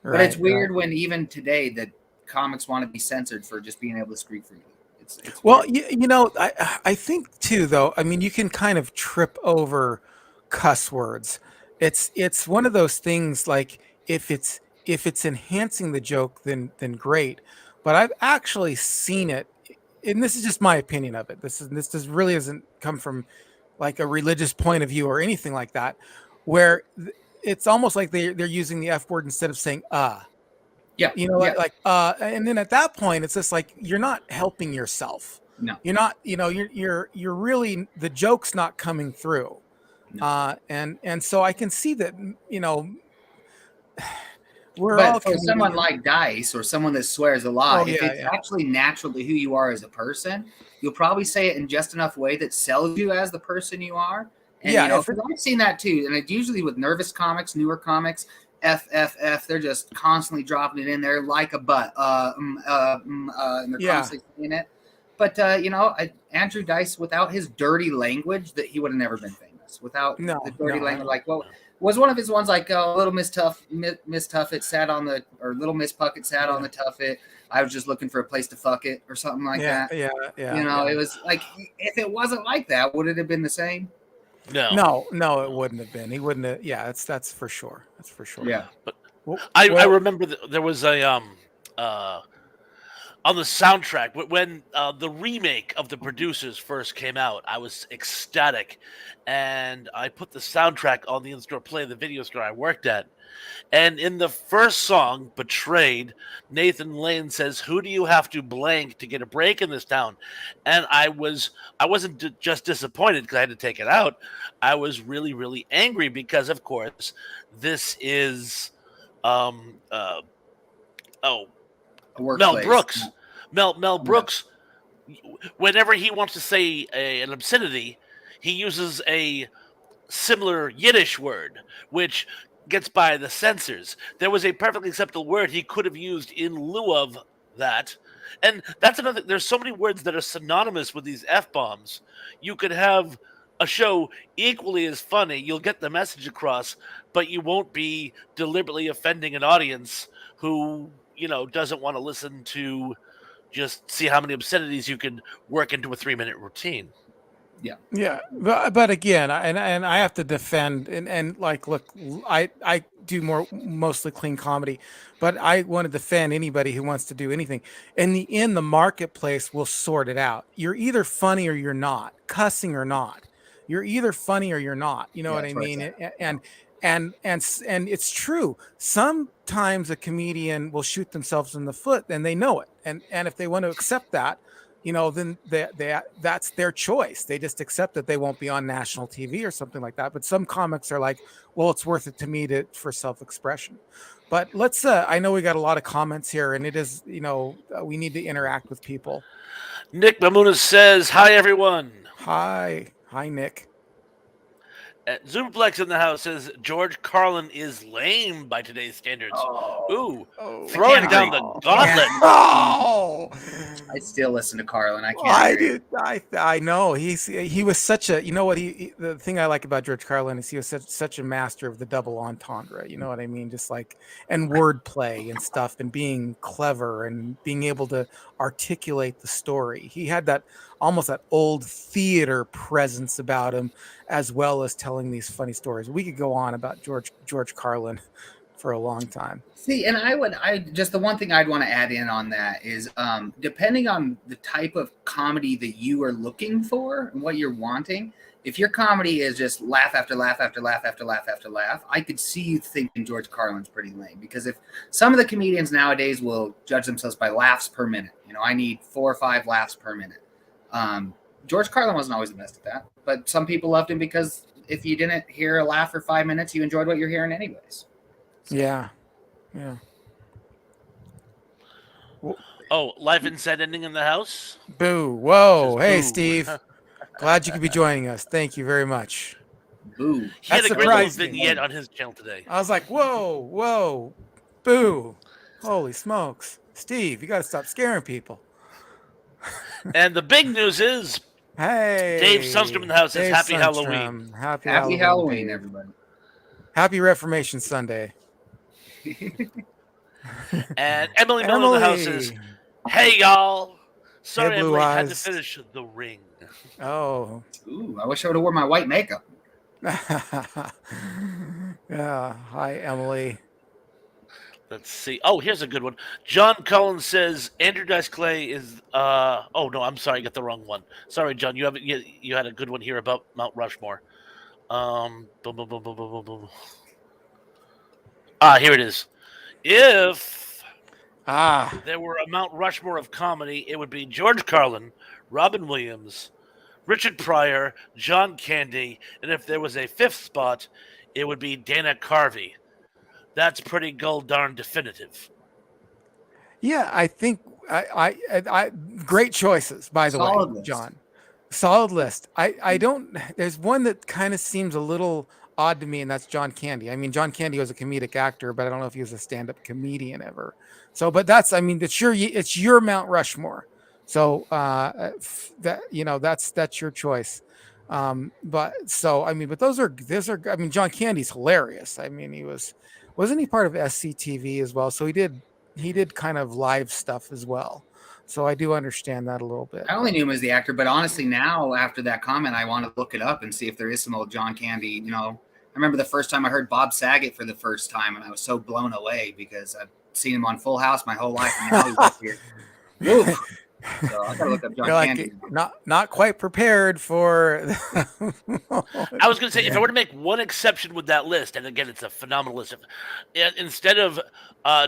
Speaker 3: But it's weird when even today that comics want to be censored for just being able to speak freely. It's
Speaker 1: well, I think too, though. I mean, you can kind of trip over cuss words. It's one of those things. Like if it's enhancing the joke, then great. But I've actually seen it, and this is just my opinion of it. This really doesn't come from like a religious point of view or anything like that, where it's almost like they're using the F word instead of saying
Speaker 3: Yeah.
Speaker 1: and then at that point, it's just like you're not helping yourself.
Speaker 3: No,
Speaker 1: You're not, you're really, the joke's not coming through.
Speaker 3: no.
Speaker 1: And so I can see that, we're all
Speaker 3: But for someone
Speaker 1: comedians.
Speaker 3: like Dice or someone that swears a lot,
Speaker 1: Oh
Speaker 3: if
Speaker 1: yeah,
Speaker 3: it's
Speaker 1: yeah,
Speaker 3: actually naturally who you are as a person, you'll probably say it in just enough way that sells you as the person you are. And
Speaker 1: yeah. If
Speaker 3: because I've seen that too, and it's usually with nervous comics, newer comics, they're just constantly dropping it in there like a butt, and they're
Speaker 1: yeah,
Speaker 3: constantly saying it. But Andrew Dice, without his dirty language, that he would have never been famous. Without the
Speaker 1: no,
Speaker 3: dirty
Speaker 1: no,
Speaker 3: language, like was one of his ones like Little Miss Tuffet sat on the or Little Miss Puckett sat on
Speaker 1: yeah,
Speaker 3: the Tuffet. I was just looking for a place to fuck it or something like
Speaker 1: yeah,
Speaker 3: that.
Speaker 1: yeah, yeah.
Speaker 3: It was like if it wasn't like that, would it have been the same?
Speaker 2: No,
Speaker 1: No, no, it
Speaker 2: no.
Speaker 1: wouldn't have been. He wouldn't have. Yeah, that's for sure. That's for sure.
Speaker 3: Yeah.
Speaker 2: But
Speaker 1: Well,
Speaker 2: I
Speaker 1: well,
Speaker 2: remember there was a uh on the soundtrack when the remake of the producers first came out. I was ecstatic, and I put the soundtrack on the in-store play of the video store I worked at. And in the first song, Betrayed, Nathan Lane says, "Who do you have to blank to get a break in this town?" And I wasn't just disappointed because I had to take it out. I was really, really angry because, of course, this is um oh
Speaker 3: A
Speaker 2: Mel
Speaker 3: workplace.
Speaker 2: Brooks. Mel Brooks, whenever he wants to say an obscenity, he uses a similar Yiddish word, which gets by the censors. There was a perfectly acceptable word he could have used in lieu of that. And that's another. There's so many words that are synonymous with these f bombs. You could have a show equally as funny. You'll get the message across, but you won't be deliberately offending an audience who doesn't want to listen to just see how many obscenities you can work into a 3-minute routine.
Speaker 3: Yeah.
Speaker 1: yeah, but again, and I have to defend and like, look, I do mostly clean comedy, but I want to defend anybody who wants to do anything. In the marketplace will sort it out. You're either funny or you're not, cussing or not. You're either funny or you're not. You know
Speaker 3: Yeah,
Speaker 1: what I
Speaker 3: that's where it's
Speaker 1: mean?
Speaker 3: at.
Speaker 1: And it's true. Sometimes a comedian will shoot themselves in the foot, and they know it. And if they want to accept that, then that's their choice. They just accept that they won't be on national TV or something like that. But some comics are like, well, it's worth it to me for self-expression. But let's I know we got a lot of comments here, and it is, we need to interact with people.
Speaker 2: Nick Mamuna says, "Hi everyone."
Speaker 1: Hi Nick.
Speaker 2: Zooplex in the house says George Carlin is lame by today's standards.
Speaker 3: Oh,
Speaker 2: Ooh,
Speaker 1: Oh,
Speaker 3: I can't
Speaker 2: throwing down
Speaker 3: agree.
Speaker 2: the
Speaker 1: oh,
Speaker 2: gauntlet.
Speaker 1: oh.
Speaker 3: I still listen to Carlin. I can't
Speaker 1: I
Speaker 3: agree.
Speaker 1: did. I know he was such a, what the thing I like about George Carlin is he was such a master of the double entendre. You know what I mean? Just like, and wordplay and stuff, and being clever and being able to articulate the story. He had that almost that old theater presence about him, as well as telling these funny stories. We could go on about George Carlin for a long time.
Speaker 3: See, and I just the one thing I'd want to add in on that is, depending on the type of comedy that you are looking for and what you're wanting. If your comedy is just laugh after laugh after laugh after laugh after laugh, I could see you thinking George Carlin's pretty lame, because if some of the comedians nowadays will judge themselves by laughs per minute, I need 4 or 5 laughs per minute. George Carlin wasn't always the best at that, but some people loved him because if you didn't hear a laugh for 5 minutes, you enjoyed what you're hearing anyways. So.
Speaker 1: Yeah. Yeah.
Speaker 2: Oh, life and set ending in the house.
Speaker 1: Boo. Whoa.
Speaker 2: Says
Speaker 1: Hey,
Speaker 2: boo.
Speaker 1: Steve. Glad you could be joining us. Thank you very much.
Speaker 3: Boo.
Speaker 2: He had
Speaker 1: That
Speaker 2: a great little
Speaker 1: surprised me.
Speaker 2: vignette on his channel today.
Speaker 1: I was like, whoa, boo. Holy smokes. Steve, you got to stop scaring people.
Speaker 2: And the big news is
Speaker 1: Hey.
Speaker 2: Dave Sundstrom in the house says
Speaker 1: Dave
Speaker 2: Happy
Speaker 1: Sundstrom.
Speaker 2: Halloween.
Speaker 1: Happy
Speaker 3: Halloween,
Speaker 1: Dave.
Speaker 3: everybody.
Speaker 1: Happy Reformation Sunday.
Speaker 2: And Emily Miller in the house says, "Hey y'all, sorry
Speaker 1: Hey,
Speaker 2: I'm
Speaker 1: Blue
Speaker 2: late. Had to
Speaker 1: Eyes.
Speaker 2: finish The Ring."
Speaker 1: Oh.
Speaker 3: Ooh, I wish I would have worn my white makeup.
Speaker 1: Yeah. Hi, Emily.
Speaker 2: Let's see. Oh, here's a good one. John Collins says Andrew Dice Clay is. Oh no, I'm sorry, I got the wrong one. Sorry, John. You had a good one here about Mount Rushmore. Boom, boom, boom, boom, boom, boom, boom. Here it is. If
Speaker 1: Ah,
Speaker 2: If there were a Mount Rushmore of comedy, it would be George Carlin, Robin Williams, Richard Pryor, John Candy, and if there was a fifth spot, it would be Dana Carvey. That's pretty gold darn definitive.
Speaker 1: yeah, I think I great choices, by the way,
Speaker 3: Solid list.
Speaker 1: John. Solid list. I don't. There's one that kind of seems a little odd to me, and that's John Candy. I mean, John Candy was a comedic actor, but I don't know if he was a stand-up comedian ever. So, but that's, I mean, it's your Mount Rushmore. So that, that's your choice. But so I mean, but those are I mean, John Candy's hilarious. I mean, wasn't he part of SCTV as well? So he did kind of live stuff as well. So I do understand that a little bit.
Speaker 3: I only knew him as the actor, but honestly, now after that comment, I want to look it up and see if there is some old John Candy. I remember the first time I heard Bob Saget for the first time, and I was so blown away because I've seen him on Full House my whole life, and now he's up here. Woof. So I gotta look up John
Speaker 1: You're like
Speaker 3: Candy.
Speaker 1: not quite prepared for.
Speaker 2: I was going to say, if I were to make one exception with that list, and again, it's a phenomenal list. Instead of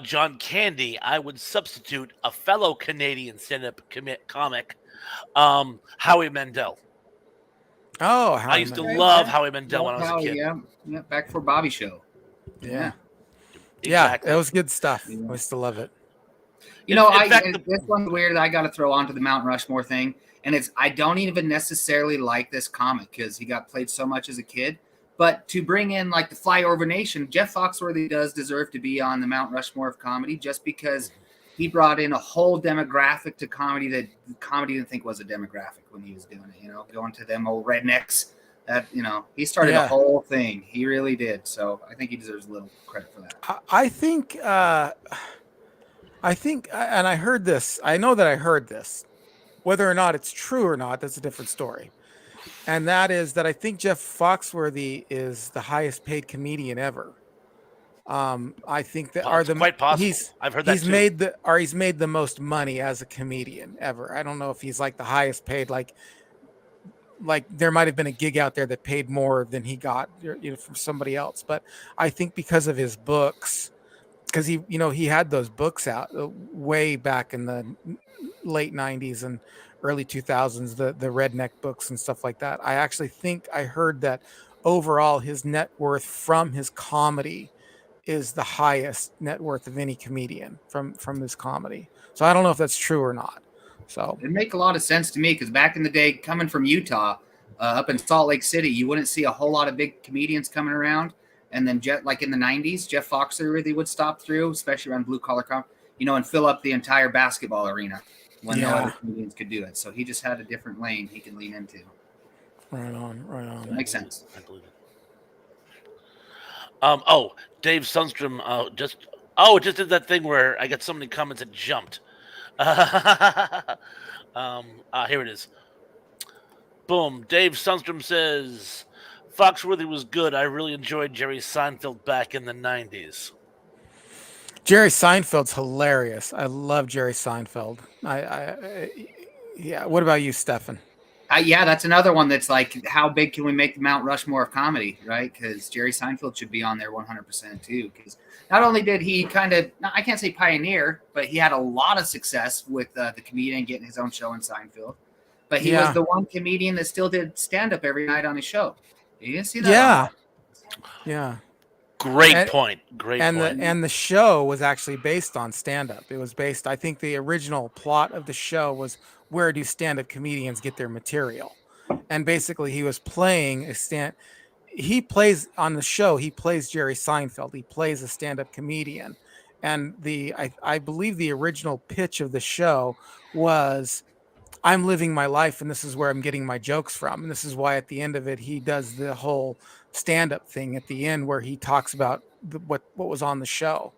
Speaker 2: John Candy, I would substitute a fellow Canadian stand-up comic, Howie Mandel.
Speaker 1: Oh,
Speaker 2: I used to
Speaker 1: Mandel.
Speaker 2: love Howie Mandel when I was a kid.
Speaker 3: Yeah, back before Bobby Show.
Speaker 1: Yeah,
Speaker 2: Exactly.
Speaker 1: that was good stuff.
Speaker 3: Yeah.
Speaker 1: I used to love it.
Speaker 3: This one's weird. I got to throw onto the Mount Rushmore thing, and I don't even necessarily like this comic because he got played so much as a kid. But to bring in like the Flyover Nation, Jeff Foxworthy does deserve to be on the Mount Rushmore of comedy, just because he brought in a whole demographic to comedy that comedy didn't think was a demographic when he was doing it. Going to them old rednecks. That he started the whole thing. He really did. So I think he deserves a little credit for that.
Speaker 1: I think, and I heard this. I know that I heard this. Whether or not it's true or not, that's a different story. And that is that I think Jeff Foxworthy is the highest paid comedian ever. I think that
Speaker 2: quite possible. I've heard that
Speaker 1: he's
Speaker 2: too.
Speaker 1: he's made the most money as a comedian ever. I don't know if he's like the highest paid, like there might have been a gig out there that paid more than he got, from somebody else. But I think because of his books, because he had those books out way back in the late 90s and early 2000s, the redneck books and stuff like that. I actually think I heard that overall his net worth from his comedy is the highest net worth of any comedian from his comedy. So I don't know if that's true or not. So
Speaker 3: it make a lot of sense to me because back in the day, coming from Utah, up in Salt Lake City, you wouldn't see a whole lot of big comedians coming around. And then like in the 90s, Jeff Foxworthy would stop through, especially around blue collar comedy, and fill up the entire basketball arena when no other comedians could do it. So he just had a different lane he could lean into.
Speaker 1: Right on.
Speaker 3: That makes sense.
Speaker 2: I believe it. Dave Sundstrom just did that thing where I got so many comments it jumped. Here it is. Boom. Dave Sundstrom says, Foxworthy was good. I really enjoyed Jerry Seinfeld back in the 90s.
Speaker 1: Jerry Seinfeld's hilarious. I love Jerry Seinfeld. Yeah. What about you, Stefan?
Speaker 3: That's another one that's like, how big can we make the Mount Rushmore of comedy, right? Because Jerry Seinfeld should be on there 100% too. Because not only did he kind of, I can't say pioneer, but he had a lot of success with the comedian getting his own show in Seinfeld. But he was the one comedian that still did stand-up every night on his show. You didn't see that?
Speaker 1: Yeah.
Speaker 2: Great point.
Speaker 1: And the show was actually based on stand-up. It was based, I think the original plot of the show was, where do stand-up comedians get their material? And basically he was playing he plays on the show, he plays Jerry Seinfeld. He plays a stand-up comedian. And I believe the original pitch of the show was, I'm living my life and this is where I'm getting my jokes from. And this is why at the end of it, he does the whole stand-up thing at the end where he talks about what was on the show.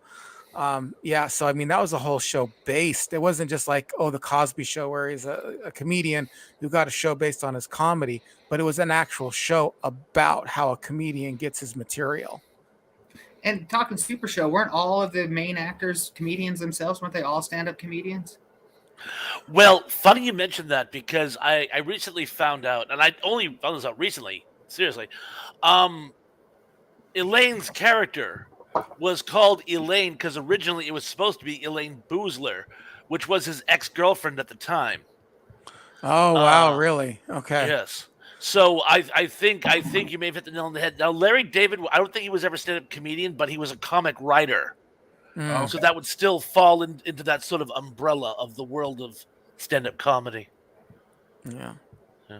Speaker 1: So I mean, that was a whole show based. It wasn't just like, the Cosby Show where he's a comedian who got a show based on his comedy, but it was an actual show about how a comedian gets his material.
Speaker 3: And talking Super Show, weren't all of the main actors comedians themselves? Weren't they all stand-up comedians?
Speaker 2: Well, funny you mentioned that because I recently found out, and I only found this out recently, seriously. Elaine's character was called Elaine because originally it was supposed to be Elaine Boozler, which was his ex-girlfriend at the time.
Speaker 1: Oh wow,
Speaker 2: Uh,
Speaker 1: really? Okay.
Speaker 2: yes. So I think you may have hit the nail on the head. Now Larry David, I don't think he was ever a stand-up comedian, but he was a comic writer.
Speaker 1: Mm,
Speaker 2: So
Speaker 3: Okay.
Speaker 2: that would still fall into that sort of umbrella of the world of stand-up comedy.
Speaker 1: yeah.
Speaker 2: Yeah.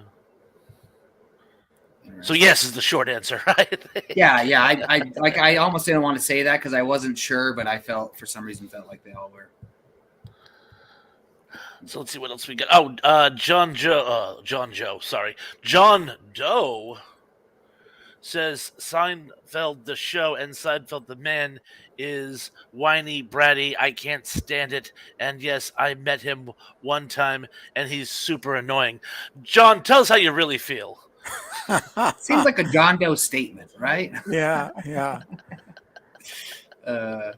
Speaker 2: So
Speaker 3: Interesting.
Speaker 2: yes is the short answer, right?
Speaker 3: Yeah, yeah. I almost didn't want to say that because I wasn't sure, but I felt for some reason felt like they all were.
Speaker 2: So let's see what else we got. Oh, John Doe says Seinfeld the show and Seinfeld the man is whiny, bratty. I can't stand it. And yes, I met him one time, and he's super annoying. John, tell us how you really feel.
Speaker 3: Seems like a John Doe statement, right?
Speaker 1: yeah, yeah.
Speaker 3: Uh,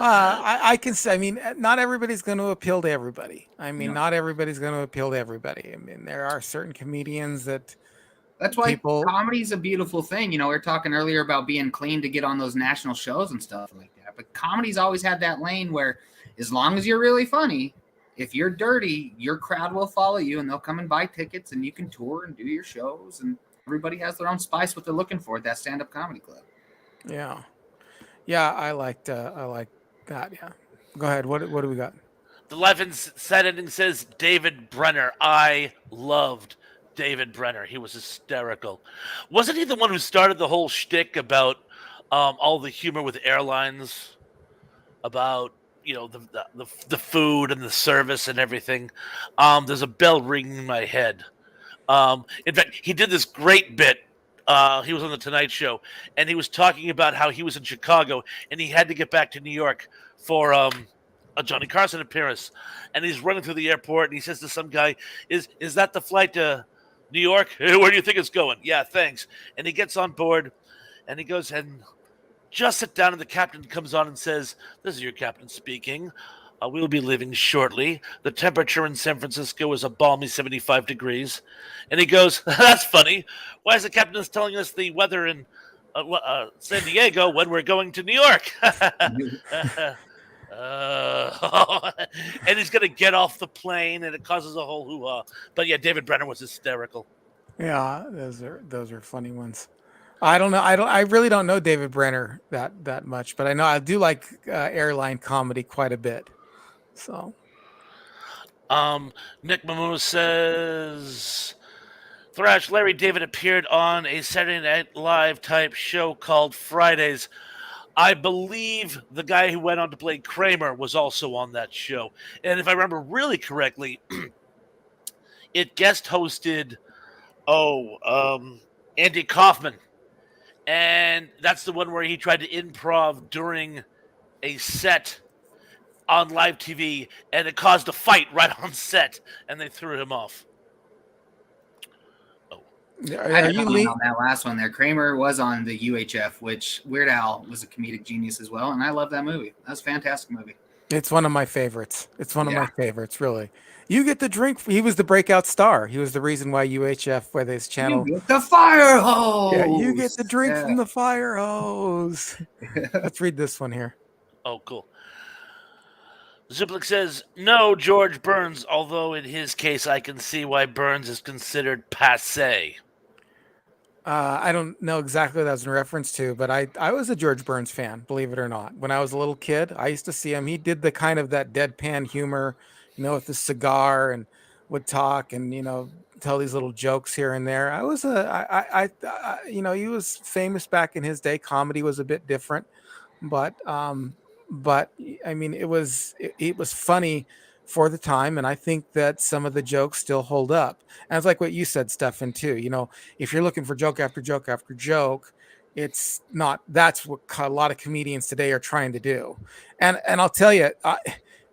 Speaker 1: I can say, I mean, not everybody's going to appeal to everybody. I mean,
Speaker 3: no.
Speaker 1: not everybody's going to appeal to everybody. I mean, there are certain comedians that
Speaker 3: That's why
Speaker 1: people,
Speaker 3: comedy's a beautiful thing. You know, we were talking earlier about being clean to get on those national shows and stuff like that. But comedy's always had that lane where, as long as you're really funny, if you're dirty, your crowd will follow you and they'll come and buy tickets and you can tour and do your shows. And everybody has their own spice, what they're looking for at that stand up comedy club.
Speaker 1: yeah, yeah, I like that. Yeah. Go ahead. What do we got?
Speaker 2: The life inside ending says David Brenner. I loved David Brenner. He was hysterical. Wasn't he the one who started the whole shtick about all the humor with airlines? About the food and the service and everything. There's a bell ringing in my head. In fact, he did this great bit. He was on the Tonight Show, and he was talking about how he was in Chicago and he had to get back to New York for a Johnny Carson appearance. And he's running through the airport, and he says to some guy, "Is that the flight to New York? Where do you think it's going?" "Yeah, thanks." And he gets on board, and he goes and just sit down, and the captain comes on and says, "This is your captain speaking. We'll be leaving shortly. The temperature in San Francisco is a balmy 75 degrees." And he goes, "That's funny. Why is the captain telling us the weather in San Diego when we're going to New York?" And he's going to get off the plane, and it causes a whole hoo-ha. But yeah, David Brenner was hysterical.
Speaker 1: Yeah, those are funny ones. I don't know. I really don't know David Brenner that much, but I know I do like airline comedy quite a bit. So
Speaker 2: Nick Mamu says Thrash Larry David appeared on a Saturday Night Live type show called Fridays. I believe the guy who went on to play Kramer was also on that show. And if I remember really correctly, it guest hosted, Andy Kaufman. And that's the one where he tried to improv during a set on live TV, and it caused a fight right on set, and they threw him off. Oh,
Speaker 3: I had
Speaker 1: are
Speaker 3: to
Speaker 1: you
Speaker 3: comment on that last one there. Kramer was on the UHF, which Weird Al was a comedic genius as well, and I love that movie. That was a fantastic movie.
Speaker 1: It's one of my favorites. It's one of
Speaker 3: Yeah.
Speaker 1: my favorites, really. You get the drink. He was the breakout star. He was the reason why UHF, why this
Speaker 3: You
Speaker 1: channel.
Speaker 3: get the fire hose.
Speaker 1: Yeah, you get the drink
Speaker 3: Yeah.
Speaker 1: from the fire hose. Let's read this one here.
Speaker 2: oh, cool. Zuplik says, no, George Burns, although in his case I can see why Burns is considered passe.
Speaker 1: I don't know exactly what that was in reference to, but I was a George Burns fan, believe it or not. When I was a little kid, I used to see him. He did the kind of that deadpan humor, with the cigar and would talk and tell these little jokes here and there. I was he was famous back in his day. Comedy was a bit different, but I mean it was funny for the time, and I think that some of the jokes still hold up. And it's like what you said, Stefan, too. If you're looking for joke after joke after joke, it's not. That's what a lot of comedians today are trying to do, and I'll tell you,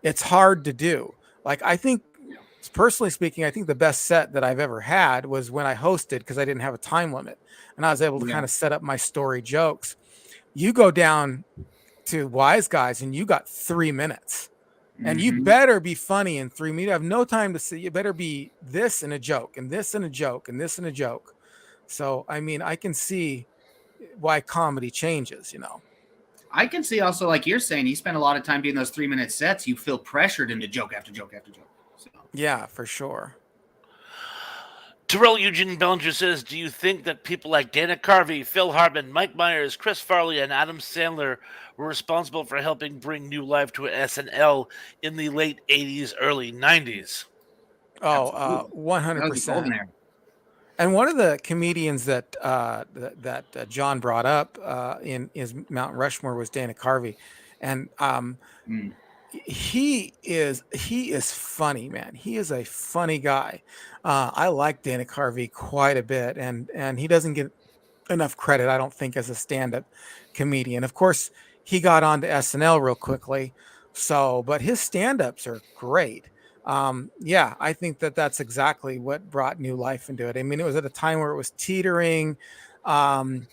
Speaker 1: it's hard to do. Like I think. Personally speaking, I think the best set that I've ever had was when I hosted because I didn't have a time limit and I was able to kind of set up my story jokes. You go down to Wise Guys and you got 3 minutes. And you better be funny in 3 minutes. You have no time to see. You better be this and a joke and this and a joke and this and a joke. So, I mean, I can see why comedy changes.
Speaker 3: I can see also, like you're saying, you spend a lot of time doing those 3-minute sets. You feel pressured into joke after joke after joke. So
Speaker 1: Yeah, for sure.
Speaker 2: Terrell Eugene Bellinger says, "Do you think that people like Dana Carvey, Phil Hartman, Mike Myers, Chris Farley, and Adam Sandler were responsible for helping bring new life to SNL in the late '80s, early '90s?"
Speaker 1: Oh,
Speaker 3: absolutely, that was the
Speaker 1: 100%.
Speaker 3: golden era.
Speaker 1: And one of the comedians that John brought up in his Mount Rushmore was Dana Carvey, and
Speaker 3: Mm.
Speaker 1: he is funny, man. He is a funny guy. I like Dana Carvey quite a bit, and he doesn't get enough credit, I don't think, as a stand-up comedian. Of course, he got onto SNL real quickly, so but his stand-ups are great. Yeah, I think that that's exactly what brought new life into it. I mean, it was at a time where it was teetering. Um,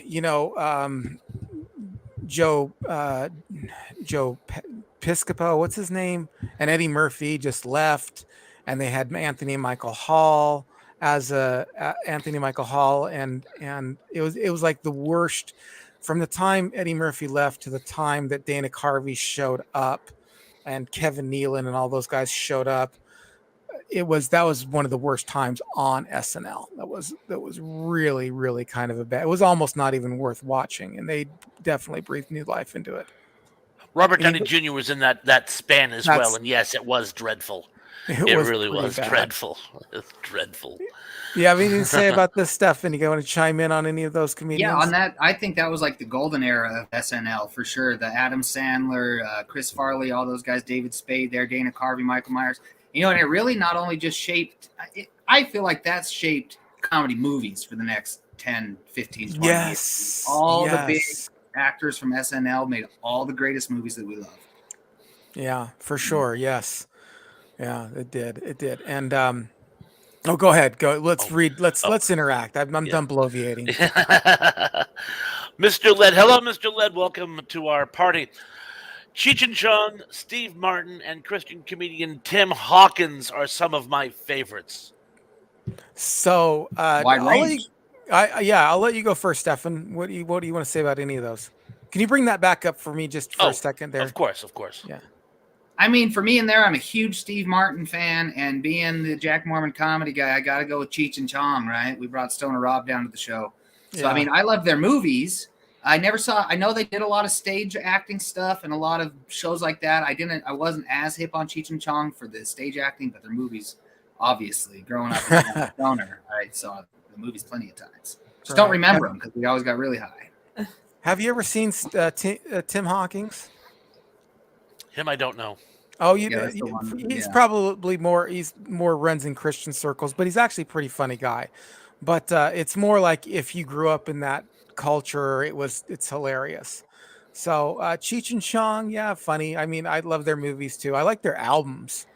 Speaker 1: you know, Joe Joe Piscopo, what's his name, and Eddie Murphy just left, and they had Anthony Michael Hall as Anthony Michael Hall, and it was like the worst from the time Eddie Murphy left to the time that Dana Carvey showed up, and Kevin Nealon and all those guys showed up. That was one of the worst times on SNL. That was really really kind of a bad. It was almost not even worth watching, and they definitely breathed new life into it.
Speaker 2: Robert
Speaker 1: And
Speaker 2: Downey Jr. was in that span as well,
Speaker 1: that's
Speaker 2: and yes, it was dreadful.
Speaker 1: it
Speaker 2: It
Speaker 1: was
Speaker 2: really
Speaker 1: pretty
Speaker 2: was
Speaker 1: bad.
Speaker 2: dreadful. It's dreadful.
Speaker 1: You have anything to say about this stuff? And you want to chime in on any of those
Speaker 3: Yeah, on
Speaker 1: comedians?
Speaker 3: that, I think that was like the golden era of SNL for sure. The Adam Sandler, Chris Farley, all those guys, David Spade there, Dana Carvey, Michael Myers. And it really not only just shaped, I feel like that's shaped comedy movies for the next 10, 15, 20 years.
Speaker 1: Yes,
Speaker 3: All the big
Speaker 1: yes,
Speaker 3: actors from SNL made all the greatest movies that we love.
Speaker 1: yeah, for sure. Yes, yeah, it did, it did. And oh, go ahead, go. Let's
Speaker 2: Oh,
Speaker 1: read. Let's
Speaker 2: oh,
Speaker 1: let's interact. I'm
Speaker 2: yeah.
Speaker 1: done bloviating.
Speaker 2: Mr. Led, hello, Mr. Led. Welcome to our party. Cheech and Chong, Steve Martin, and Christian comedian Tim Hawkins are some of my favorites.
Speaker 1: So
Speaker 3: Wide
Speaker 1: I'll let you.
Speaker 3: range.
Speaker 1: Yeah, I'll let you go first, Stefan. What do you want to say about any of those? Can you bring that back up for me just for a
Speaker 2: Oh,
Speaker 1: second
Speaker 2: of
Speaker 1: there?
Speaker 2: course, of course.
Speaker 1: Yeah.
Speaker 3: I mean, for me in there, I'm a huge Steve Martin fan, and being the Jack Mormon comedy guy, I got to go with Cheech and Chong, right? We brought Stoner Rob down to the show. So, I
Speaker 1: Yeah.
Speaker 3: mean, I love their movies. I know they did a lot of stage acting stuff and a lot of shows like that. I wasn't as hip on Cheech and Chong for the stage acting, but their movies, obviously, growing up as a stoner, I saw the movies plenty of times. Just don't
Speaker 1: Right.
Speaker 3: remember them because we always got really high.
Speaker 1: Have you ever seen Tim Hawkins?
Speaker 2: Him, I don't know.
Speaker 1: Oh,
Speaker 3: Yeah, that's the one.
Speaker 1: he's
Speaker 3: Yeah.
Speaker 1: probably more runs in Christian circles, but he's actually a pretty funny guy. But it's more like if you grew up in that culture, it's hilarious. So Cheech and Chong, yeah, funny. I mean, I love their movies too. I like their albums.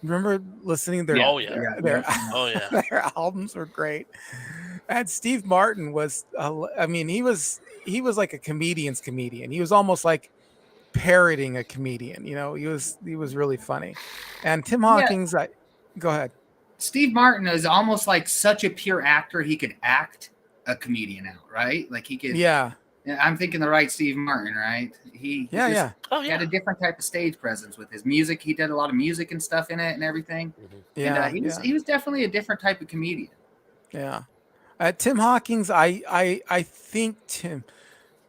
Speaker 1: Remember listening to
Speaker 3: Yeah.
Speaker 2: Oh yeah.
Speaker 3: Yeah.
Speaker 1: their
Speaker 2: Oh yeah.
Speaker 1: their albums were great. And Steve Martin was, I mean, he was like a comedian's comedian. He was almost like parroting a comedian. He was really funny. And Tim
Speaker 3: Yeah.
Speaker 1: Hawkins, go ahead.
Speaker 3: Steve Martin is almost like such a pure actor. He could act a comedian out, right? Like he could.
Speaker 1: Yeah,
Speaker 3: I'm thinking the right Steve Martin, right? He
Speaker 1: yeah,
Speaker 3: just
Speaker 1: yeah,
Speaker 2: Oh
Speaker 3: he had
Speaker 2: yeah.
Speaker 3: a different type of stage presence with his music. He did a lot of music and stuff in it and everything.
Speaker 2: Mhm.
Speaker 3: And
Speaker 1: yeah,
Speaker 3: he was
Speaker 1: yeah,
Speaker 3: he was definitely a different type of comedian.
Speaker 1: yeah. Tim Hawkins, I think Tim.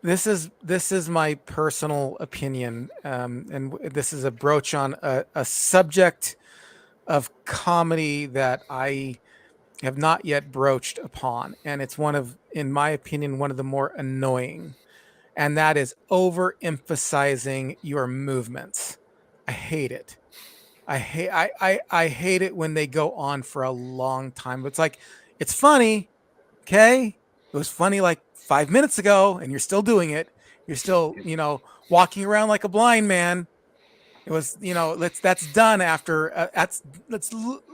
Speaker 1: This is my personal opinion, and this is a broach on a subject of comedy that I have not yet broached upon, and it's in my opinion, one of the more annoying, and that is overemphasizing your movements. I hate it. I hate it when they go on for a long time. It's like it's funny, okay? It was funny like 5 minutes ago, and you're still doing it. You're still, walking around like a blind man. It was, that's done after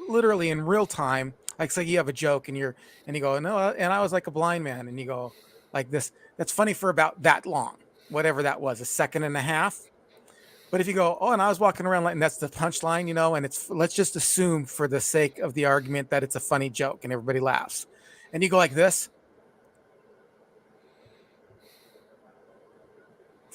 Speaker 1: literally in real time. Like, say you have a joke and you go, no, and I was like a blind man, and you go like this. That's funny for about that long, whatever that was, a second and a half. But if you go, oh, and I was walking around like, and that's the punchline, and let's just assume for the sake of the argument that it's a funny joke and everybody laughs, and you go like this,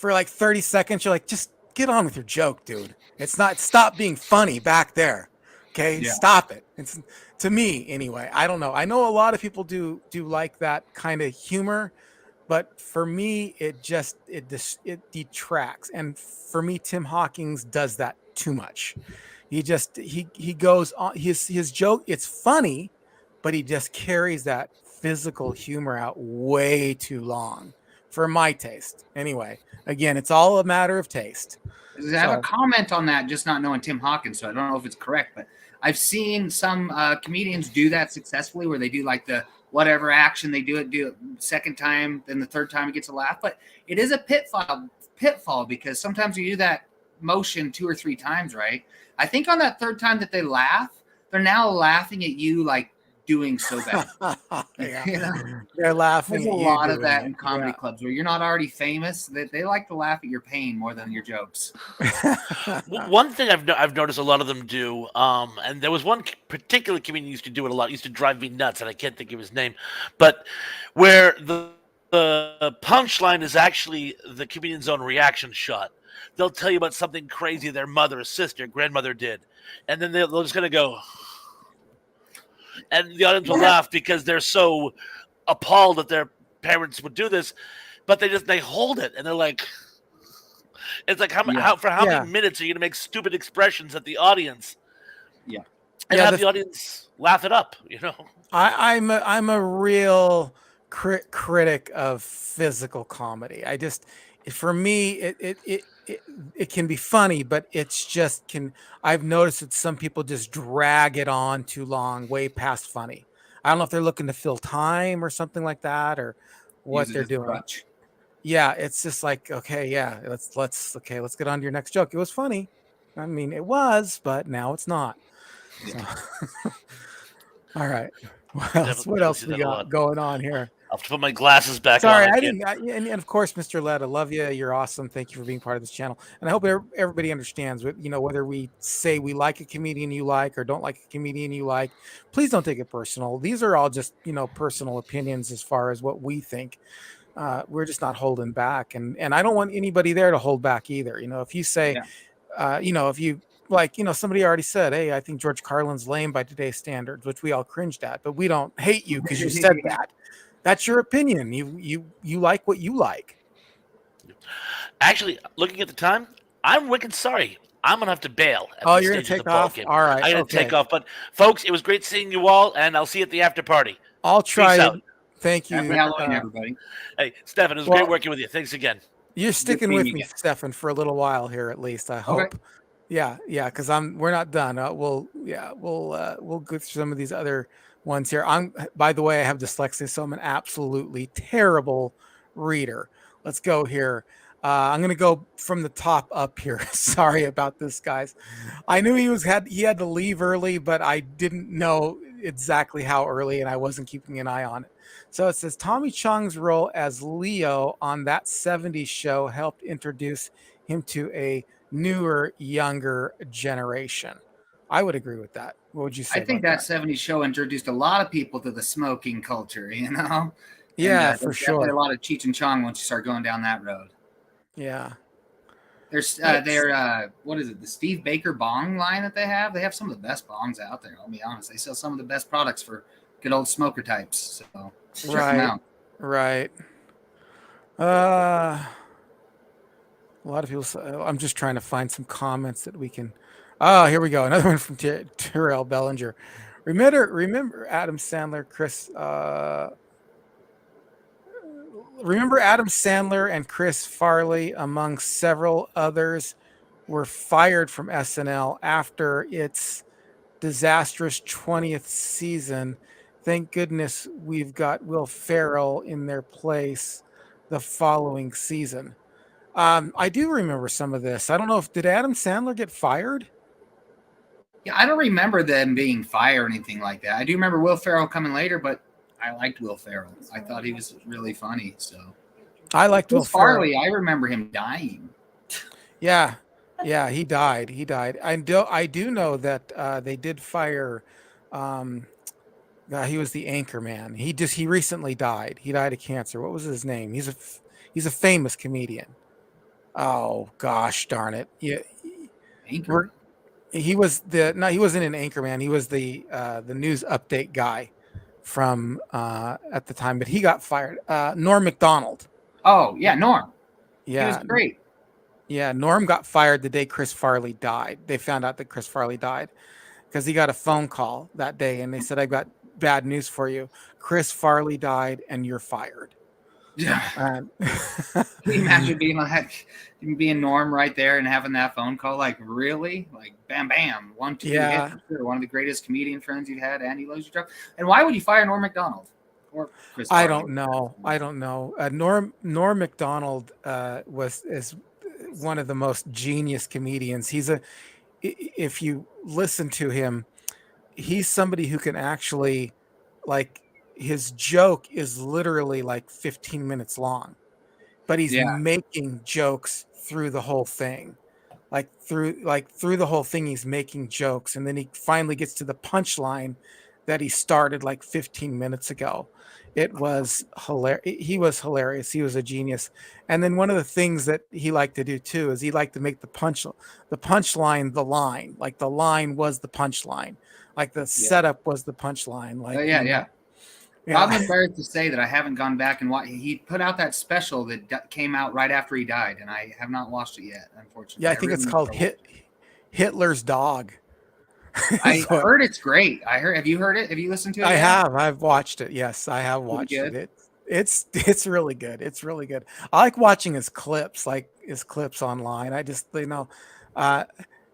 Speaker 1: for like 30 seconds, you're like, just get on with your joke, dude. It's not, stop being funny back there. Okay,
Speaker 3: Yeah.
Speaker 1: stop it. It's, to me anyway. I don't know. I know a lot of people do like that kind of humor, but for me, it detracts. And for me, Tim Hawkins does that too much. He goes on his joke. It's funny, but he just carries that physical humor out way too long for my taste. Anyway, again, it's all a matter of taste.
Speaker 3: I have a
Speaker 1: So
Speaker 3: comment on that, just not knowing Tim Hawkins, so I don't know if it's correct, but I've seen some comedians do that successfully, where they do like the whatever action they do it second time, then the third time it gets a laugh. But it is a pitfall because sometimes you do that motion 2 or 3 times, right? I think on that third time that they laugh, they're now laughing at you like doing so bad.
Speaker 1: yeah,
Speaker 3: You know?
Speaker 1: they're laughing
Speaker 3: There's a
Speaker 1: at you
Speaker 3: lot of
Speaker 1: doing
Speaker 3: that
Speaker 1: it.
Speaker 3: in comedy clubs where you're not already famous. That they like to laugh at your pain more than your jokes.
Speaker 1: Yeah.
Speaker 2: One thing I've noticed a lot of them do, and there was one particular comedian used to do it a lot. Used to drive me nuts, and I can't think of his name, but where the punchline is actually the comedian's own reaction shot. They'll tell you about something crazy their mother, sister, grandmother did, and then they'll just kind of go, and the audience will
Speaker 3: Yeah.
Speaker 2: laugh because they're so appalled that their parents would do this, but they hold it and they're like, it's like
Speaker 3: Yeah.
Speaker 2: how many
Speaker 1: Yeah.
Speaker 2: minutes are you gonna make stupid expressions at the audience
Speaker 3: Yeah.
Speaker 2: and
Speaker 1: Yeah,
Speaker 2: have the audience laugh it up? You know,
Speaker 1: I'm a real critic of physical comedy. I just, for me, it can be funny, but it's just can. I've noticed that some people just drag it on too long, way past funny. I don't know if they're looking to fill time or something like that, or
Speaker 3: Use
Speaker 1: what
Speaker 3: it
Speaker 1: they're
Speaker 3: as a
Speaker 1: doing.
Speaker 3: crutch.
Speaker 1: Yeah, it's just like, okay, yeah, let's get on to your next joke. It was funny. I mean, it was, but now it's not.
Speaker 3: Yeah.
Speaker 1: So, all right. What else? What
Speaker 2: definitely
Speaker 1: else
Speaker 2: see
Speaker 1: we
Speaker 2: that a lot.
Speaker 1: got going on here?
Speaker 2: I'll have to put my glasses back on.
Speaker 1: Sorry,
Speaker 2: I
Speaker 1: I
Speaker 2: can't.
Speaker 1: didn't. And of course, Mr. Led, I love you. You're awesome. Thank you for being part of this channel. And I hope everybody understands. Whether we say we like a comedian you like or don't like a comedian you like, please don't take it personal. These are all just personal opinions as far as what we think. We're just not holding back, and I don't want anybody there to hold back either. If you say,
Speaker 3: Yeah.
Speaker 1: if you like, somebody already said, hey, I think George Carlin's lame by today's standards, which we all cringed at, but we don't hate you because you said that. That's your opinion. You like what you like.
Speaker 2: Actually, looking at the time, I'm wicked sorry. I'm gonna have to bail at
Speaker 1: Oh,
Speaker 2: this
Speaker 1: you're gonna
Speaker 2: stage of the
Speaker 1: take
Speaker 2: ball
Speaker 1: off?
Speaker 2: game.
Speaker 1: All right.
Speaker 2: I gotta take
Speaker 1: Okay.
Speaker 2: off. But folks, it was great seeing you all, and I'll see you at the after party.
Speaker 1: I'll
Speaker 2: Peace
Speaker 1: try it.
Speaker 2: out.
Speaker 1: Thank
Speaker 3: Happy
Speaker 1: you.
Speaker 3: Halloween, everybody.
Speaker 2: Hey, Stefan, it was great
Speaker 1: Well,
Speaker 2: working with you. Thanks again.
Speaker 1: you're
Speaker 3: Good
Speaker 1: sticking
Speaker 3: seeing
Speaker 1: with
Speaker 3: you
Speaker 1: me,
Speaker 3: again.
Speaker 1: Stefan, for a little while here, at least. I
Speaker 3: Okay.
Speaker 1: hope. Yeah, because we're not done. We'll go through some of these other ones here. By the way, I have dyslexia, so I'm an absolutely terrible reader. Let's go here. I'm gonna go from the top up here. Sorry about this, guys. I knew he had to leave early, but I didn't know exactly how early, and I wasn't keeping an eye on it. So it says Tommy Chong's role as Leo on that '70s show helped introduce him to a newer, younger generation. I would agree with that. What would you
Speaker 3: I
Speaker 1: say
Speaker 3: think
Speaker 1: about
Speaker 3: that
Speaker 1: that?
Speaker 3: '70s show introduced a lot of people to the smoking culture, and
Speaker 1: Yeah, for
Speaker 3: there's definitely a
Speaker 1: sure.
Speaker 3: lot of Cheech and Chong once you start going down that road.
Speaker 1: Yeah.
Speaker 3: There's
Speaker 1: That's
Speaker 3: what is it? The Steve Baker bong line that they have. They have some of the best bongs out there. I'll be honest. They sell some of the best products for good old smoker types. So check them
Speaker 1: right.
Speaker 3: out.
Speaker 1: Right. A lot of people. I'm just trying to find some comments that we can. Oh, here we go. Another one from Terrell Bellinger. Remember Adam Sandler, Chris. Remember Adam Sandler and Chris Farley, among several others, were fired from SNL after its disastrous 20th season. Thank goodness we've got Will Ferrell in their place the following season. I do remember some of this. I don't know if did Adam Sandler get fired?
Speaker 3: Yeah, I don't remember them being fired or anything like that. I do remember Will Ferrell coming later, but I liked Will Ferrell. I thought he was really funny. So
Speaker 1: I liked Will
Speaker 3: Chris
Speaker 1: Ferrell.
Speaker 3: Farley, I remember him dying.
Speaker 1: Yeah, yeah, he died. He died. I do know that they did fire. Um, he was the anchor man. He recently died. He died of cancer. What was his name? He's a famous comedian. Oh gosh, darn it! Yeah, we're
Speaker 3: Anchorman.
Speaker 1: he was the no, he wasn't an anchorman. He was the news update guy from at the time, but he got fired. Norm Macdonald.
Speaker 3: Oh yeah, Norm. He was
Speaker 1: Yeah,
Speaker 3: great.
Speaker 1: yeah. Norm got fired the day Chris Farley died. They found out that Chris Farley died because he got a phone call that day, and they said, "I got bad news for you. Chris Farley died, and you're fired."
Speaker 3: Yeah.
Speaker 1: And
Speaker 3: Can you imagine being Norm right there and having that phone call? Like, really? Like, bam, bam, 1-2 hit
Speaker 1: yeah,
Speaker 3: for sure. One of the greatest comedian friends you've had, Andy loves your job. And why would you fire Norm Macdonald or Chris
Speaker 1: I
Speaker 3: Farley?
Speaker 1: don't know. I don't know. Norm Macdonald was is one of the most genius comedians. If you listen to him, he's somebody who can actually, like, his joke is literally like 15 minutes long, but he's
Speaker 3: Yeah,
Speaker 1: making jokes through the whole thing. Like through the whole thing he's making jokes, and then he finally gets to the punchline that he started like 15 minutes ago. It was hilarious. He was hilarious. He was a genius. And then one of the things that he liked to do too is he liked to make the punchline the line. Like the line was the punchline. Like the
Speaker 3: yeah,
Speaker 1: setup was the punchline. Like,
Speaker 3: yeah, yeah. Well, I'm
Speaker 1: yeah.
Speaker 3: embarrassed to say that I haven't gone back and watched. He put out that special that came out right after he died, and I have not watched it yet.
Speaker 1: Yeah,
Speaker 3: Unfortunately,
Speaker 1: I
Speaker 3: I
Speaker 1: think
Speaker 3: really
Speaker 1: it's
Speaker 3: need
Speaker 1: called
Speaker 3: to watch it.
Speaker 1: Hitler's Dog.
Speaker 3: I
Speaker 1: Is what
Speaker 3: heard it's great. I heard. Have you heard it? Have you listened to it
Speaker 1: I
Speaker 3: yet?
Speaker 1: have. I've watched it. Yes, I have
Speaker 3: Pretty
Speaker 1: watched it.
Speaker 3: good.
Speaker 1: It's really good. It's really good. I like watching his clips, online. I just, uh,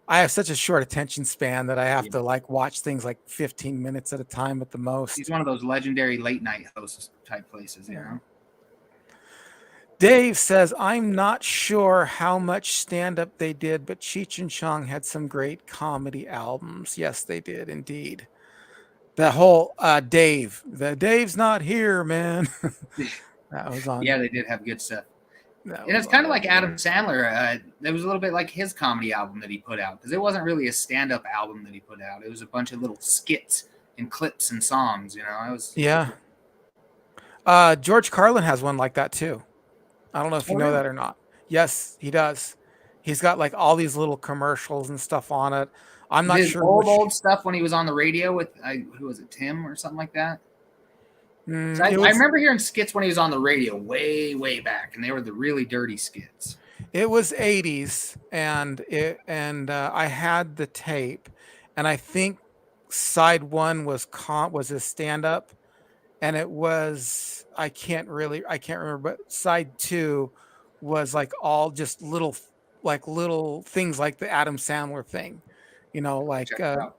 Speaker 1: I have such a short attention span that I have
Speaker 3: Yeah.
Speaker 1: to like watch things like 15 minutes at a time at the
Speaker 3: He's
Speaker 1: most.
Speaker 3: one of those legendary late night hosts type places, you
Speaker 1: Yeah.
Speaker 3: know.
Speaker 1: Dave says, I'm not sure how much stand up they did, but Cheech and Chong had some great comedy albums. Yes, they did indeed. The whole the Dave's not here, man. that was on
Speaker 3: Yeah, they did have good stuff.
Speaker 1: that
Speaker 3: And
Speaker 1: was
Speaker 3: it's
Speaker 1: on
Speaker 3: kind of
Speaker 1: there.
Speaker 3: like Adam Sandler. It was a little bit like his comedy album that he put out because it wasn't really a stand up album that he put out. It was a bunch of little skits and clips and songs. You know, it was
Speaker 1: Yeah. George Carlin has one like that too. I don't know if
Speaker 3: oh
Speaker 1: you know
Speaker 3: really?
Speaker 1: that or not. Yes, he does. He's got like all these little commercials and stuff on it. I'm not
Speaker 3: His
Speaker 1: sure
Speaker 3: old
Speaker 1: which.
Speaker 3: stuff when he was on the radio with who was it, Tim or something like that. So
Speaker 1: It
Speaker 3: I
Speaker 1: was
Speaker 3: remember hearing skits when he was on the radio way back, and they were the really dirty skits.
Speaker 1: it was 80s, and I had the tape, and I think side one was his stand up, and it was I can't remember, but side two was like all just little things like the Adam Sandler thing,
Speaker 3: Check it out.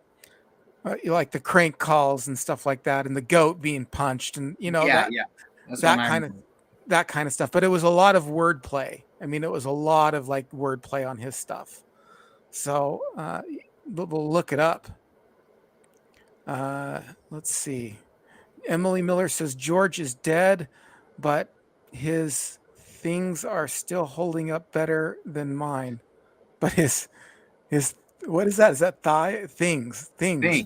Speaker 1: like the crank calls and stuff like that, and the goat being punched, and
Speaker 3: Yeah, yeah, that's one
Speaker 1: that
Speaker 3: I
Speaker 1: kind of
Speaker 3: remember.
Speaker 1: that kind of stuff. But it was a lot of wordplay. I mean, it was a lot of like wordplay on his stuff. So we'll look it up. Let's see. Emily Miller says George is dead, but his things are still holding up better than mine. But his what is that? Is that thigh things?